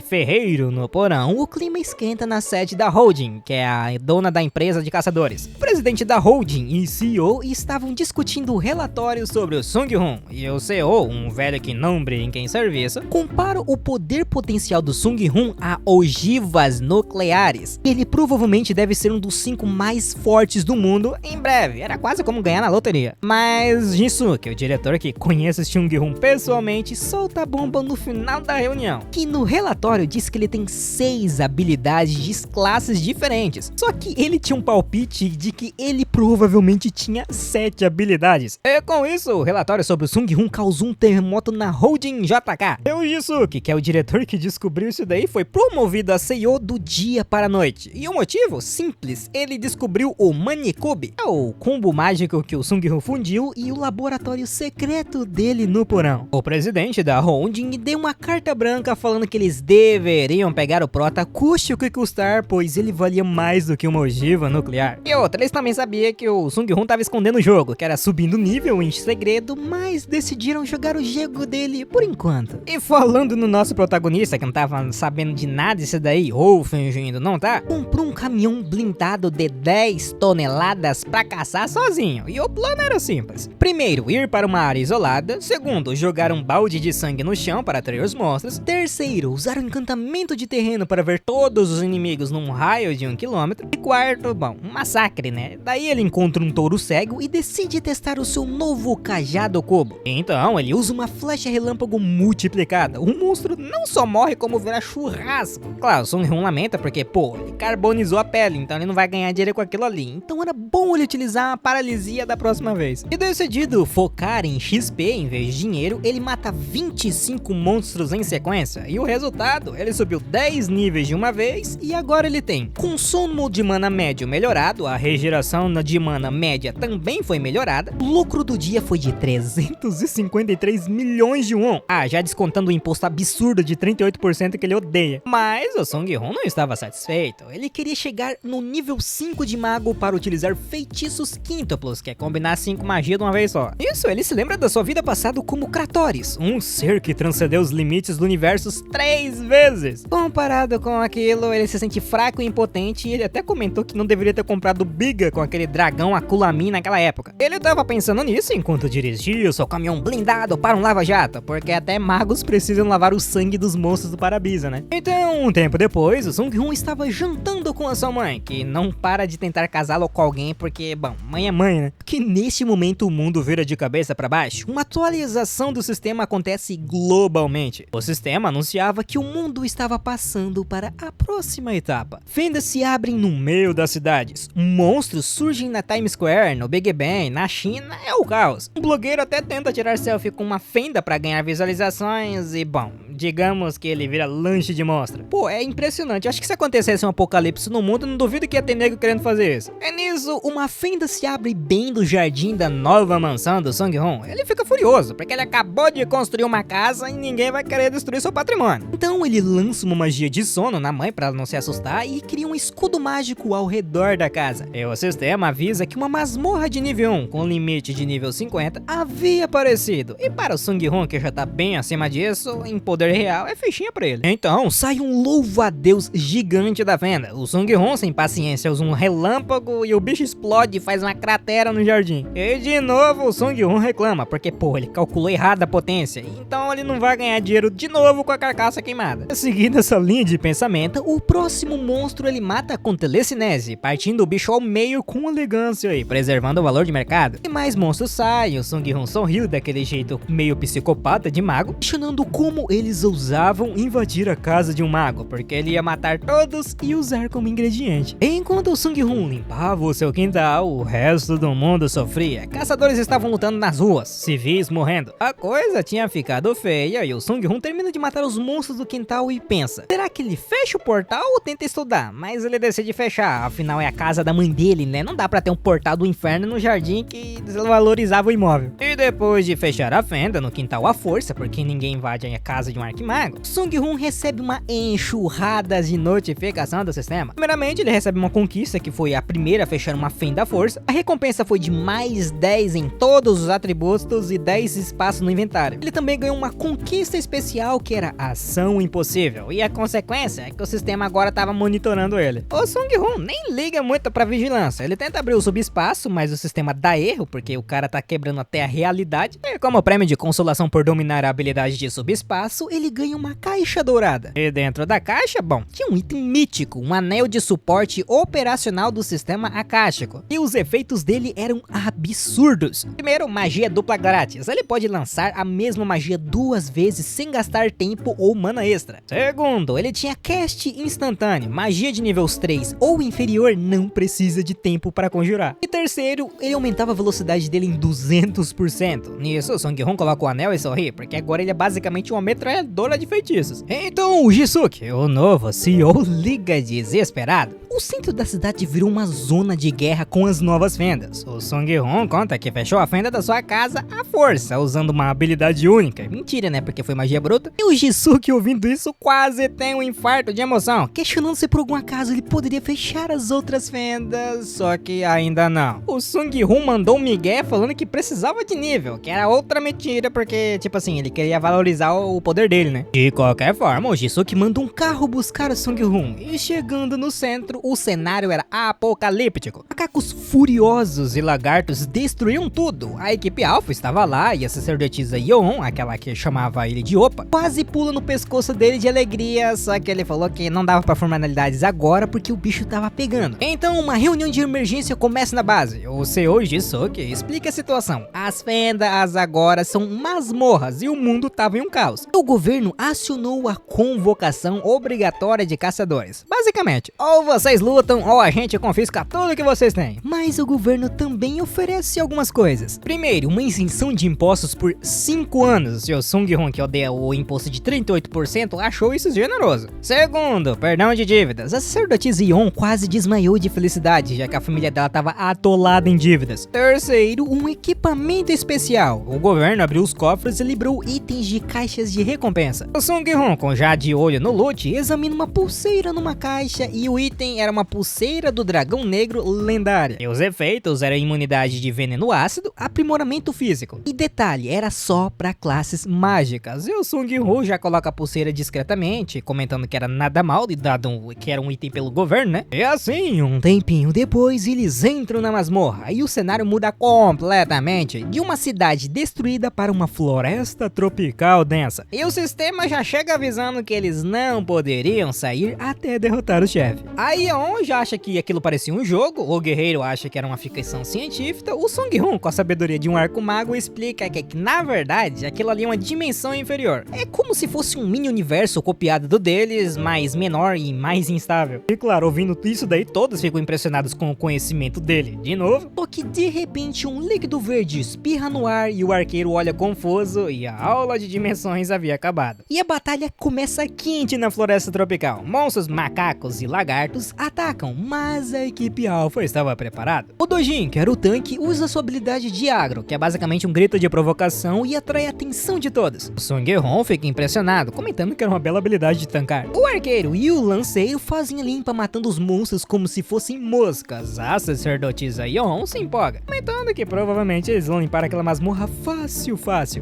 ferreiro no porão, o clima esquenta na sede da Holding, que é a dona da empresa de caçadores. O presidente da Holding e CEO estavam discutindo o relatório sobre o Sung Hoon, e o CEO, um velho que não brinca em serviço, compara o poder potencial do Sung Hun a ogivas nucleares. Ele provavelmente deve ser um dos 5 mais fortes do mundo em breve. Era quase como ganhar na loteria. Mas Jinsuke, o diretor que conhece Sung Hun pessoalmente, solta a bomba no final da reunião, que no relatório diz que ele tem 6 habilidades de classes diferentes. Só que ele tinha um palpite de que ele provavelmente tinha 7 habilidades. E com isso, o relatório sobre o Sung Hun causou um terremoto na Holding JK. E o Jinsuke, que é o diretor que descobriu isso daí, foi promovido a CEO do dia para a noite. E o motivo? Simples. Ele descobriu o Manicube, o combo mágico que o Sung Hun fundiu, e o laboratório secreto dele no porão. O presidente da Holding deu uma carta branca falando que eles deveriam pegar o Prota custe o que custar, pois ele valia mais do que uma ogiva nuclear. E outra, eles também sabiam que o Sung Hun tava escondendo o jogo, que era subindo nível em segredo, mas decidiram jogar o jogo dele por enquanto. E falando no nosso protagonista, que não tava sabendo de nada disso daí, ou fingindo não tá, comprou um caminhão blindado de 10 toneladas pra caçar sozinho. E o plano era simples. Primeiro, ir para uma área isolada. Segundo, jogar um balde de sangue no chão para atrair os monstros. Terceiro, usar um encantamento de terreno para ver todos os inimigos num raio de 1 km. E quarto, bom, um massacre, né? Daí ele encontra um touro cego e decide testar o seu novo cajado cubo. Então ele usa uma flecha relâmpago multiplicada. O monstro não só morre como vira churrasco. Claro, o Sung Hun lamenta porque, pô, ele carbonizou a pele, então ele não vai ganhar dinheiro com aquilo ali. Então era bom ele utilizar a paralisia da próxima vez. E decidido focar em XP em vez de dinheiro, ele mata 25 monstros em sequência. E o resultado, ele subiu 10 níveis de uma vez e agora ele tem consumo de mana médio melhorado, a regeneração de mana média também foi melhorada, o lucro do dia foi de 353 milhões de won. Ah, já descontando o imposto absurdo de 38% que ele odeia. Mas o Sung Hun não estava satisfeito, ele queria chegar no nível 5 de mago para utilizar feitiços quíntuplos, que é combinar 5 magias de uma vez só. Isso, ele se lembra da sua vida passada como Kratoris, um ser que transcendeu os limites do universo 3 vezes. Comparado com aquilo, ele se sente fraco e impotente, e ele até comentou que não deveria ter comprado Biga com aquele dragão Akulamin naquela época. Ele tava pensando nisso enquanto dirigia o seu caminhão blindado para um lava-jato, porque até magos precisam lavar o sangue dos monstros do para-brisa, né? Então, um tempo depois, o Sung Hun estava jantando com a sua mãe, que não para de tentar casá-lo com alguém porque, bom, mãe é mãe, né? Que neste momento o mundo vira de cabeça para baixo. Uma atualização do sistema acontece globalmente. O sistema anunciava que o mundo estava passando para a próxima etapa. Fendas se abrem no meio das cidades. Monstros surgem na Times Square, no Big Ben, na China, é o caos. Um blogueiro até tenta tirar selfie com uma fenda para ganhar visualizações e, bom, digamos que ele vira lanche de monstro. Pô, é impressionante. Acho que se acontecesse um apocalipse no mundo, não duvido que ia ter nego querendo fazer isso. É nisso, uma fenda se abre bem do jardim da nova mansão do Sung Hun. Ele fica furioso, porque ele acabou de construir uma casa e ninguém vai querer destruir seu patrimônio. Então ele lança uma magia de sono na mãe para ela não se assustar e cria um escudo mágico ao redor da casa. E o sistema avisa que uma masmorra de nível 1 com limite de nível 50 havia aparecido. E para o Sung Hun, que já tá bem acima disso, em poder real é fichinha pra ele. Então sai um louva-a-Deus gigante da fenda. O Sung Hun, sem paciência, usa um relâmpago e o bicho explode e faz uma cratera no jardim. E de novo o Sung Hun reclama, porque pô, ele calculou errado a potência, então ele não vai ganhar dinheiro de novo com a carcaça queimada. Seguindo essa linha de pensamento, o próximo monstro ele mata com telecinese, partindo o bicho ao meio com elegância e preservando o valor de mercado. E mais monstros saem, o Sung Hun sorriu daquele jeito meio psicopata de mago, questionando como eles ousavam invadir a casa de um mago, porque ele ia matar todos e usar como ingrediente. Enquanto o Sung Hun limpava o seu quintal, o resto do mundo sofria. Caçadores estavam lutando nas ruas, civis morrendo. A coisa tinha ficado feia e o Sung Hun termina de matar os monstros do quintal e pensa: será que ele fecha o portal ou tenta estudar? Mas ele decide fechar, afinal é a casa da mãe dele, né? Não dá pra ter um portal do inferno no jardim que desvalorizava o imóvel. E depois de fechar a fenda no quintal à força, porque ninguém invade a casa de um arquimago, Sung Hun recebe uma enxurrada de notificação do sistema. Primeiramente, ele recebe uma conquista que foi a primeira a fechar uma fenda à força. A recompensa foi de mais 10 em todos os atributos e 10 espaço no inventário. Ele também ganhou uma conquista especial que era Ação Impossível, e a consequência é que o sistema agora estava monitorando ele. O Sung-Hoon nem liga muito pra vigilância, ele tenta abrir o subespaço, mas o sistema dá erro, porque o cara tá quebrando até a realidade, e como prêmio de consolação por dominar a habilidade de subespaço, ele ganha uma caixa dourada. E dentro da caixa, bom, tinha um item mítico, um anel de suporte operacional do sistema akáshico, e os efeitos dele eram absurdos. Primeiro, magia dupla grátis, ele pode lançar a mesma magia 2 vezes sem gastar tempo ou mana extra. Segundo, ele tinha cast instantâneo, magia de níveis 3 ou inferior não precisa de tempo para conjurar. E terceiro, ele aumentava a velocidade dele em 200%. Nisso, o Sung-Hoon coloca o anel e sorri, porque agora ele é basicamente uma metralhadora de feitiços. Então, o Jisuke, o novo CEO, liga desesperado. O centro da cidade virou uma zona de guerra com as novas fendas. O Sung-Hoon conta que fechou a fenda da sua casa à força, usando uma habilidade única. Mentira, né? Porque foi magia bruta. E o Jisuke, ouvindo isso, quase tem um infarto de emoção, questionando se por algum acaso ele poderia fechar as outras fendas, só que ainda não. O Sung-Hoon mandou um migué falando que precisava de nível, que era outra mentira, porque, tipo assim, ele queria valorizar o poder dele, né? De qualquer forma, o Jisuke manda um carro buscar o Sung-Hoon, e chegando no centro, o cenário era apocalíptico. Macacos furiosos e lagartos destruíam tudo. A equipe Alpha estava lá e a sacerdotisa Yoon, aquela que chamava ele de Opa, quase pula no pescoço dele de alegria, só que ele falou que não dava pra formalidades agora porque o bicho tava pegando. Então uma reunião de emergência começa na base. O CEO Jisuke explica a situação. As fendas agora são masmorras e o mundo tava em um caos. O governo acionou a convocação obrigatória de caçadores. Basicamente, ou vocês lutam ou a gente confisca tudo que vocês têm. Mas o governo também oferece algumas coisas. Primeiro, uma isenção de impostos por 5 anos. E o Sung-Hoon, que odeia o imposto de 38%, achou isso generoso. Segundo, perdão de dívidas. A sacerdotisa Yoon quase desmaiou de felicidade, já que a família dela estava atolada em dívidas. Terceiro, um equipamento especial. O governo abriu os cofres e liberou itens de caixas de recompensa. O Sung-Hoon, com já de olho no loot, examina uma pulseira numa caixa e o item era uma pulseira do dragão negro lendária. E os efeitos eram imunidade de veneno ácido, aprimoramento físico. E detalhe, era só para classes mágicas. E o Sung-Hoon já coloca a pulseira discretamente, comentando que era nada mal, dado que era um item pelo governo, né? E assim, um tempinho depois, eles entram na masmorra e o cenário muda completamente, de uma cidade destruída para uma floresta tropical densa. E o sistema já chega avisando que eles não poderiam sair até derrotar o chefe. A Yeon já acha que aquilo parecia um jogo, o guerreiro acha que era uma ficção científica, o Sung-Hoon, com a sabedoria de um arco mago, explica que na verdade aquilo ali é uma dimensão inferior. É como se fosse um mini universo copiado do deles, mas menor e mais instável. E claro, ouvindo isso daí, todos ficam impressionados com o conhecimento dele. De novo, só que de repente um líquido verde espirra no ar e o arqueiro olha confuso e a aula de dimensões havia acabado. E a batalha começa quente na floresta tropical. Monstros, macacos e lagartos atacam, mas a equipe Alpha estava preparada. O Dojin, que era o tanque, usa sua habilidade de agro, que é basicamente um grito de provocação e atrai a atenção de todos. O Sung-Hoon fica impressionado, comentando que era uma bela habilidade de tancar. O arqueiro e o lanceiro fazem a limpa matando os monstros como se fossem moscas. A sacerdotisa Yoon se empolga, comentando que provavelmente eles vão limpar aquela masmorra fácil.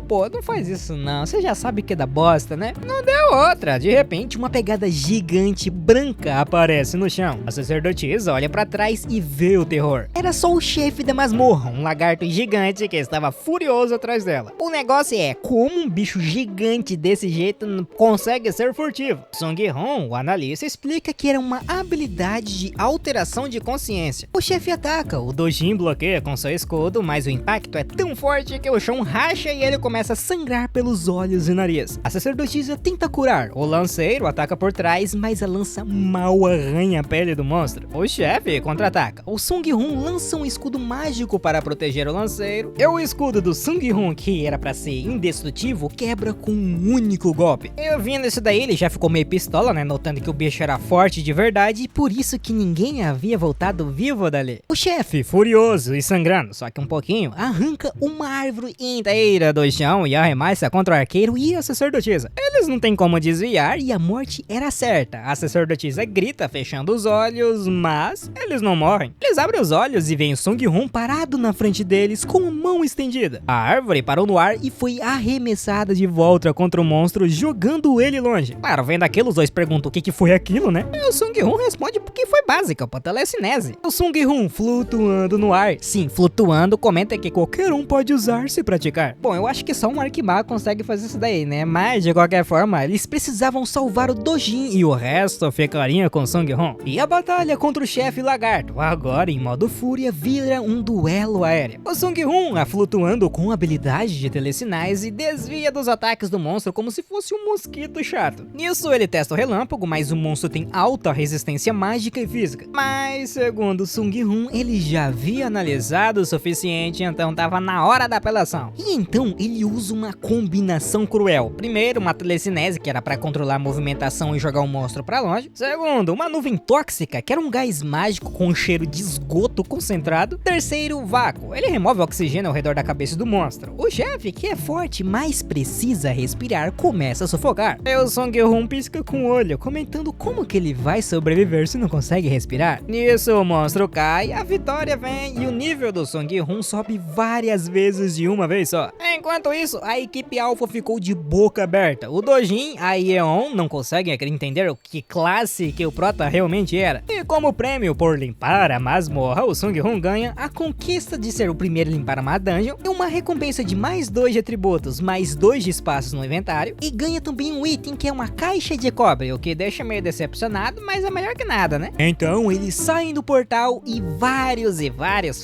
Pô, não faz isso não, você já sabe que é da bosta, né? Não deu outra. De repente, uma pegada gigante branca aparece no chão. A sacerdotisa olha pra trás e vê o terror. Era só o chefe da masmorra, um lagarto gigante que estava furioso atrás dela. O negócio é, como um bicho gigante desse jeito consegue ser furtivo? Sung-Hoon, o analista, explica que era uma habilidade de alteração de consciência. O chefe ataca, o Dojin bloqueia com seu escudo, mas o impacto é tão forte que o chão racha e ele começa a sangrar pelos olhos e nariz. A sacerdotisa tenta curar, o lanceiro ataca por trás, mas a lança mal arranha a pele do monstro. O chefe contra-ataca, o Sung-Hoon lança um escudo mágico para proteger o lanceiro, e o escudo do Sung-Hoon, que era pra ser indestrutível, quebra com um único golpe. E ouvindo isso daí, ele já ficou meio pistola, né, notando que o bicho era forte de verdade, e por isso que ninguém havia voltado vivo dali. O chefe, furioso e sangrando, só que um pouquinho, arranca uma árvore inteira do chão e arremessa contra o arqueiro e a sacerdotisa. Eles não tem como desviar e a morte era certa. A sacerdotisa grita, fechando os olhos, mas eles não morrem. Eles abrem os olhos e veem o Sung-Hoon parado na frente deles com a mão estendida. seguida. A árvore parou no ar e foi arremessada de volta contra o monstro, jogando ele longe. Claro, vendo aquilo, os dois perguntam o que foi aquilo, né? E o Sung-Hun responde porque foi básica, pô, telecinese. O Sung-Hun flutuando no ar. Sim, flutuando, comenta que qualquer um pode usar se praticar. Bom, eu acho que só um arquimago consegue fazer isso daí, né? Mas, de qualquer forma, eles precisavam salvar o Dojin e o resto ficaria com o Sung-Hun. E a batalha contra o chefe lagarto, agora em modo fúria, vira um duelo aéreo. O Sung-Hun, flutuando com habilidade de telecinese, desvia dos ataques do monstro como se fosse um mosquito chato. Nisso, ele testa o relâmpago, mas o monstro tem alta resistência mágica e física. Mas, segundo Sung-Hun, ele já havia analisado o suficiente, então tava na hora da apelação. E então, ele usa uma combinação cruel. Primeiro, uma telecinese, que era pra controlar a movimentação e jogar o monstro pra longe. Segundo, uma nuvem tóxica, que era um gás mágico com um cheiro de esgoto concentrado. Terceiro, o vácuo. Ele remove o oxigênio ao redor da cabeça do monstro. O chefe, que é forte, mas precisa respirar, começa a sufocar. E o Sung-Hun pisca com o olho, comentando como que ele vai sobreviver se não consegue respirar. Nisso, o monstro cai, a vitória vem e o nível do Sung-Hun sobe várias vezes de uma vez só. Enquanto isso, a equipe Alpha ficou de boca aberta. O Dojin, a Yeon, não conseguem entender o que classe que o prota realmente era. E como prêmio por limpar a masmorra, o Sung-Hun ganha a conquista de ser o primeiro a limpar uma dungeon e uma recompensa de mais 2 de atributos, mais 2 de espaços no inventário, e ganha também um item que é uma caixa de cobre, o que deixa meio decepcionado, mas é melhor que nada, né? Então eles saem do portal e vários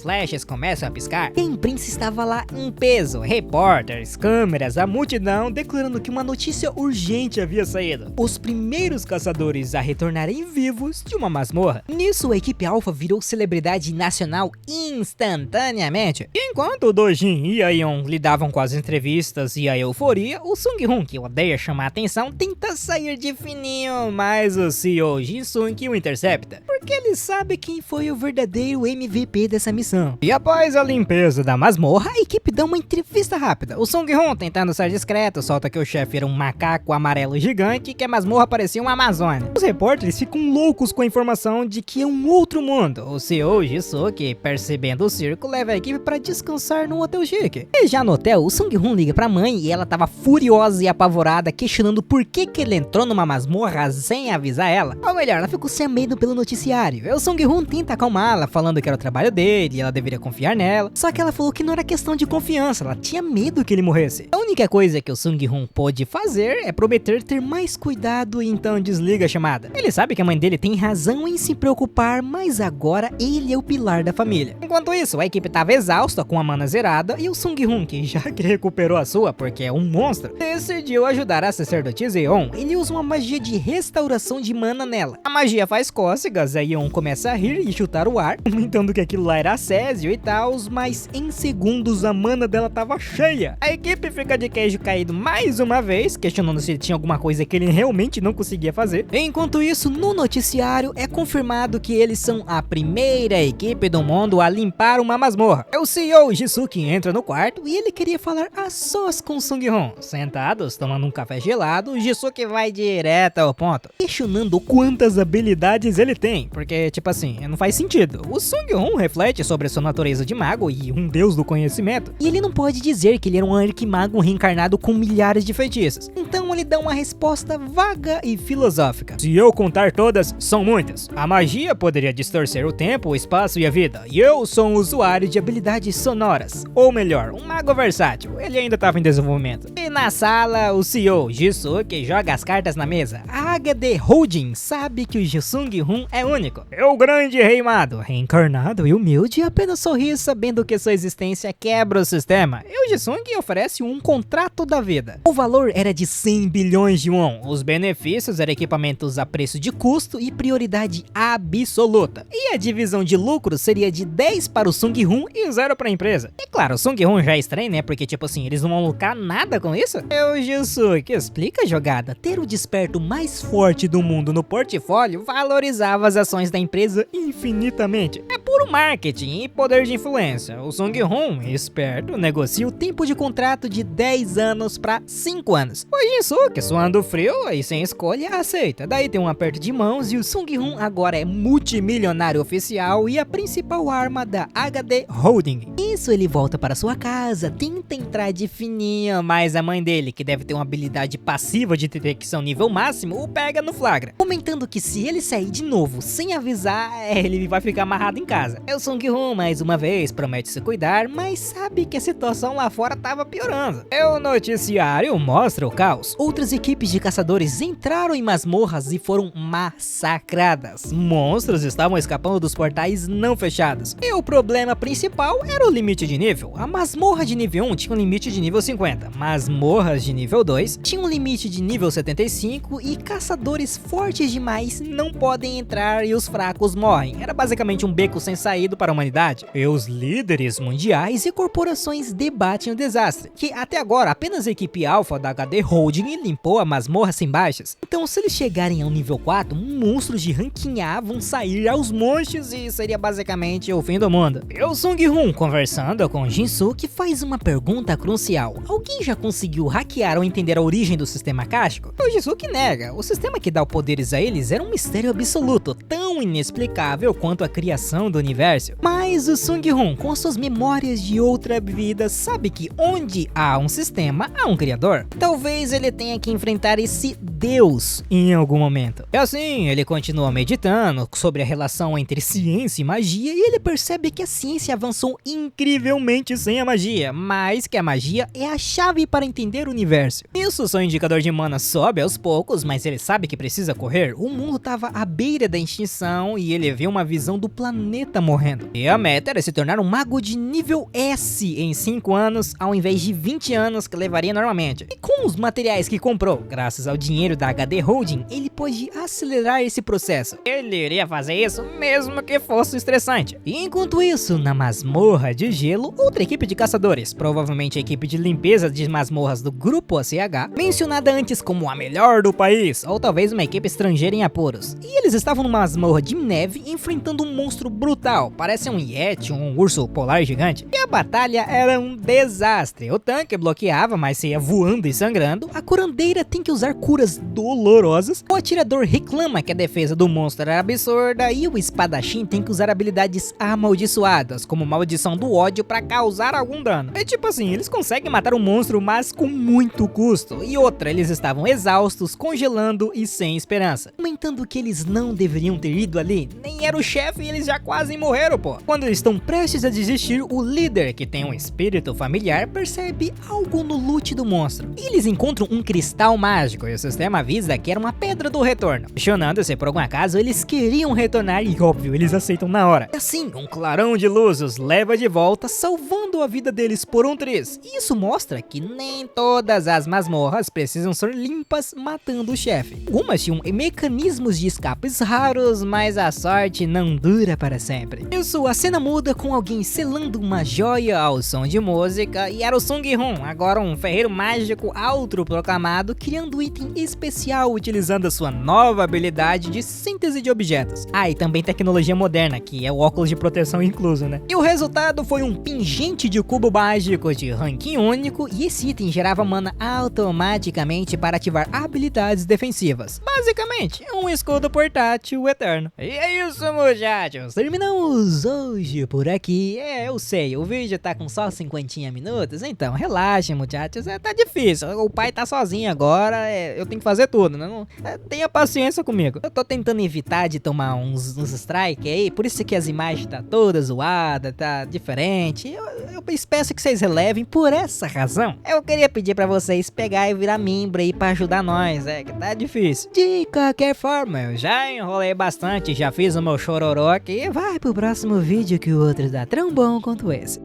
flashes começam a piscar. E a imprensa estava lá em peso, repórteres, câmeras, a multidão declarando que uma notícia urgente havia saído. Os primeiros caçadores a retornarem vivos de uma masmorra. Nisso, a equipe Alpha virou celebridade nacional instantaneamente. E enquanto o Dojin e a Yeon lidavam com as entrevistas e a euforia, o Sung-Hun, que odeia chamar atenção, tenta sair de fininho, mas o CEO Jin-Sung o intercepta, porque ele sabe quem foi o verdadeiro MVP dessa missão. E após a limpeza da masmorra, a equipe dá uma entrevista rápida. O Sung-Hun, tentando ser discreto, solta que o chefe era um macaco amarelo gigante e que a masmorra parecia uma Amazônia. Os repórteres ficam loucos com a informação de que é um outro mundo. O CEO Jin-Sung, percebendo o circo, leva a equipe para descansar num hotel chique. E já no hotel, o Sung-Hun liga pra mãe e ela tava furiosa e apavorada, questionando por que ele entrou numa masmorra sem avisar ela. Ou melhor, ela ficou sem medo pelo noticiário. E o Sung-Hun tenta acalmá-la, falando que era o trabalho dele e ela deveria confiar nela. Só que ela falou que não era questão de confiança, ela tinha medo que ele morresse. A única coisa que o Sung-Hun pôde fazer é prometer ter mais cuidado e então desliga a chamada. Ele sabe que a mãe dele tem razão em se preocupar, mas agora ele é o pilar da família. Enquanto isso, a equipe tava exausta, com a mana zerada, e o Sung-Hun, que já que recuperou a sua porque é um monstro, decidiu ajudar a sacerdotisa Yeon. Ele usa uma magia de restauração de mana nela. A magia faz cócegas, a Yeon começa a rir e chutar o ar, comentando que aquilo lá era Césio e tal, mas em segundos a mana dela tava cheia. A equipe fica de queijo caído mais uma vez, questionando se tinha alguma coisa que ele realmente não conseguia fazer. Enquanto isso, no noticiário é confirmado que eles são a primeira equipe do mundo a limpar uma masmorra. É o CEO Jisuke entra no quarto e ele queria falar a sós com Sung-Hun. Sentados, tomando um café gelado, o Jisuke vai direto ao ponto, questionando quantas habilidades ele tem, porque, tipo assim, não faz sentido. O Sung-Hun reflete sobre sua natureza de mago e um deus do conhecimento, e ele não pode dizer que ele era um arquimago reencarnado com milhares de feitiços. Então ele dá uma resposta vaga e filosófica. Se eu contar todas, são muitas. A magia poderia distorcer o tempo, o espaço e a vida, e eu sou um usuário de habilidades sonoras. Ou melhor, um mago versátil. Ele ainda estava em desenvolvimento. E na sala, o CEO Jisuke joga as cartas na mesa. A HD Holding sabe que o Sung-Hun é único. É o grande rei mago, reencarnado e humilde, apenas sorri sabendo que sua existência quebra o sistema. E o Jisung oferece um contrato da vida. O valor era de 100 bilhões de won. Os benefícios eram equipamentos a preço de custo e prioridade absoluta. E a divisão de lucro seria de 10 para o Sung-Hun e 0 para a empresa. E claro, o Sung-Hun já é estranho, né? Porque tipo assim, eles não vão lucrar nada com isso? O Jisuke explica a jogada. Ter o desperto mais forte do mundo no portfólio valorizava as ações da empresa infinitamente. É puro marketing e poder de influência. O Sung-hoon, esperto, negocia o tempo de contrato de 10 anos para 5 anos. O Jin-suk, suando frio e sem escolha, aceita. Daí tem um aperto de mãos e o Sung-hoon agora é multimilionário oficial e a principal arma da HD Holding. Isso, ele volta para sua casa, tenta entrar de fininho, mas a mãe dele, que deve ter uma habilidade passiva de detecção nível máximo, o pega no flagra, comentando que se ele sair de novo sem avisar, ele vai ficar amarrado em casa. O Sung-hoon, mais uma vez, promete se cuidar, mas sabe que a situação lá fora tava piorando. O noticiário mostra o caos. Outras equipes de caçadores entraram em masmorras e foram massacradas. Monstros estavam escapando dos portais não fechados. E o problema principal era o limite de nível. A masmorra de nível 1 tinha um limite de nível 50, masmorras de nível 2 tinham um limite de nível 75 e caçadores fortes demais não podem entrar e os fracos morrem. Era basicamente um beco sem saída para a humanidade. E os líderes mundiais e corporações debatem o desastre, que até agora apenas a equipe alfa da HD Holding limpou a masmorra sem baixas. Então, se eles chegarem ao nível 4, monstros de ranking A vão sair aos montes e seria basicamente o fim do mundo. E o Sung-hoon, conversando com Jin-suk, faz uma pergunta crucial. Alguém já conseguiu hackear ou entender a origem do sistema akáshico? O Jin-suk nega. O sistema que dá poderes a eles era um mistério absoluto, tão inexplicável quanto a criação do universo. Mas o Sung-hoon, com suas memórias de outra vida, sabe que onde há um sistema, há um criador. Talvez ele tenha que enfrentar esse Deus em algum momento. E assim, ele continua meditando sobre a relação entre ciência e magia e ele percebe que a ciência avançou incrivelmente sem a magia, mas que a magia é a chave para entender o universo. Isso, seu indicador de mana sobe aos poucos, mas ele sabe que precisa correr. O mundo estava à beira da extinção e ele vê uma visão do planeta morrendo. E a meta era se tornar um mago de nível S em 5 anos, ao invés de 20 anos que levaria normalmente. E com os materiais que comprou, graças ao dinheiro da HD Holding, ele pode acelerar esse processo. Ele iria fazer isso mesmo que fosse estressante. E enquanto isso, na masmorra de gelo, outra equipe de caçadores, provavelmente a equipe de limpeza de masmorras do Grupo ACH, mencionada antes como a melhor do país, ou talvez uma equipe estrangeira em apuros. E eles estavam numa masmorra de neve enfrentando um monstro brutal, parece um Yeti, um urso polar gigante. E a batalha era um desastre. O tanque bloqueava, mas se ia voando e sangrando. A curandeira tem que usar curas dolorosas. O atirador reclama que a defesa do monstro era absurda e o espadachim tem que usar habilidades amaldiçoadas, como maldição do ódio para causar algum dano. É tipo assim, eles conseguem matar um monstro, mas com muito custo. E outra, eles estavam exaustos, congelando e sem esperança, comentando que eles não deveriam ter ido ali. Nem era o chefe e eles já quase morreram, pô. Quando eles estão prestes a desistir, o líder, que tem um espírito familiar, percebe algo no loot do monstro. E eles encontram um cristal mágico e o sistema avisa que era uma pedra do retorno. Questionando se por algum acaso eles queriam retornar e óbvio, eles aceitam na hora. E assim, um clarão de luz os leva de volta, salvando a vida deles por um triz. E isso mostra que nem todas as masmorras precisam ser limpas matando o chefe. Algumas tinham mecanismos de escapes raros, mas a sorte não dura para sempre. Isso, a cena muda com alguém selando uma joia ao som de música e era o Sung-hoon, agora um ferreiro mágico autoproclamado, criando um item especial utilizando a sua nova habilidade de síntese de objetos. Ah, e também tecnologia moderna, que é o óculos de proteção incluso, né? E o resultado foi um pingente de cubo mágico de ranking único e esse item gerava mana automaticamente para ativar habilidades defensivas. Basicamente, um escudo portátil eterno. E é isso, muchachos. Terminamos hoje por aqui. Eu sei, o vídeo tá com só 50 minutos, então relaxem, muchachos. Tá difícil, o pai tá sozinho agora, eu tenho que fazer tudo, né? Tenha paciência comigo. Eu tô tentando evitar de tomar uns strike aí, por isso que as imagens tá toda zoada, tá diferente. Eu peço que vocês relevem por essa razão. Eu queria pedir pra vocês pegar e virar membro aí pra ajudar nós, que tá difícil. De qualquer forma, eu já enrolei bastante, já fiz o meu chororó aqui. Vai pro próximo vídeo que o outro tá tão bom quanto esse.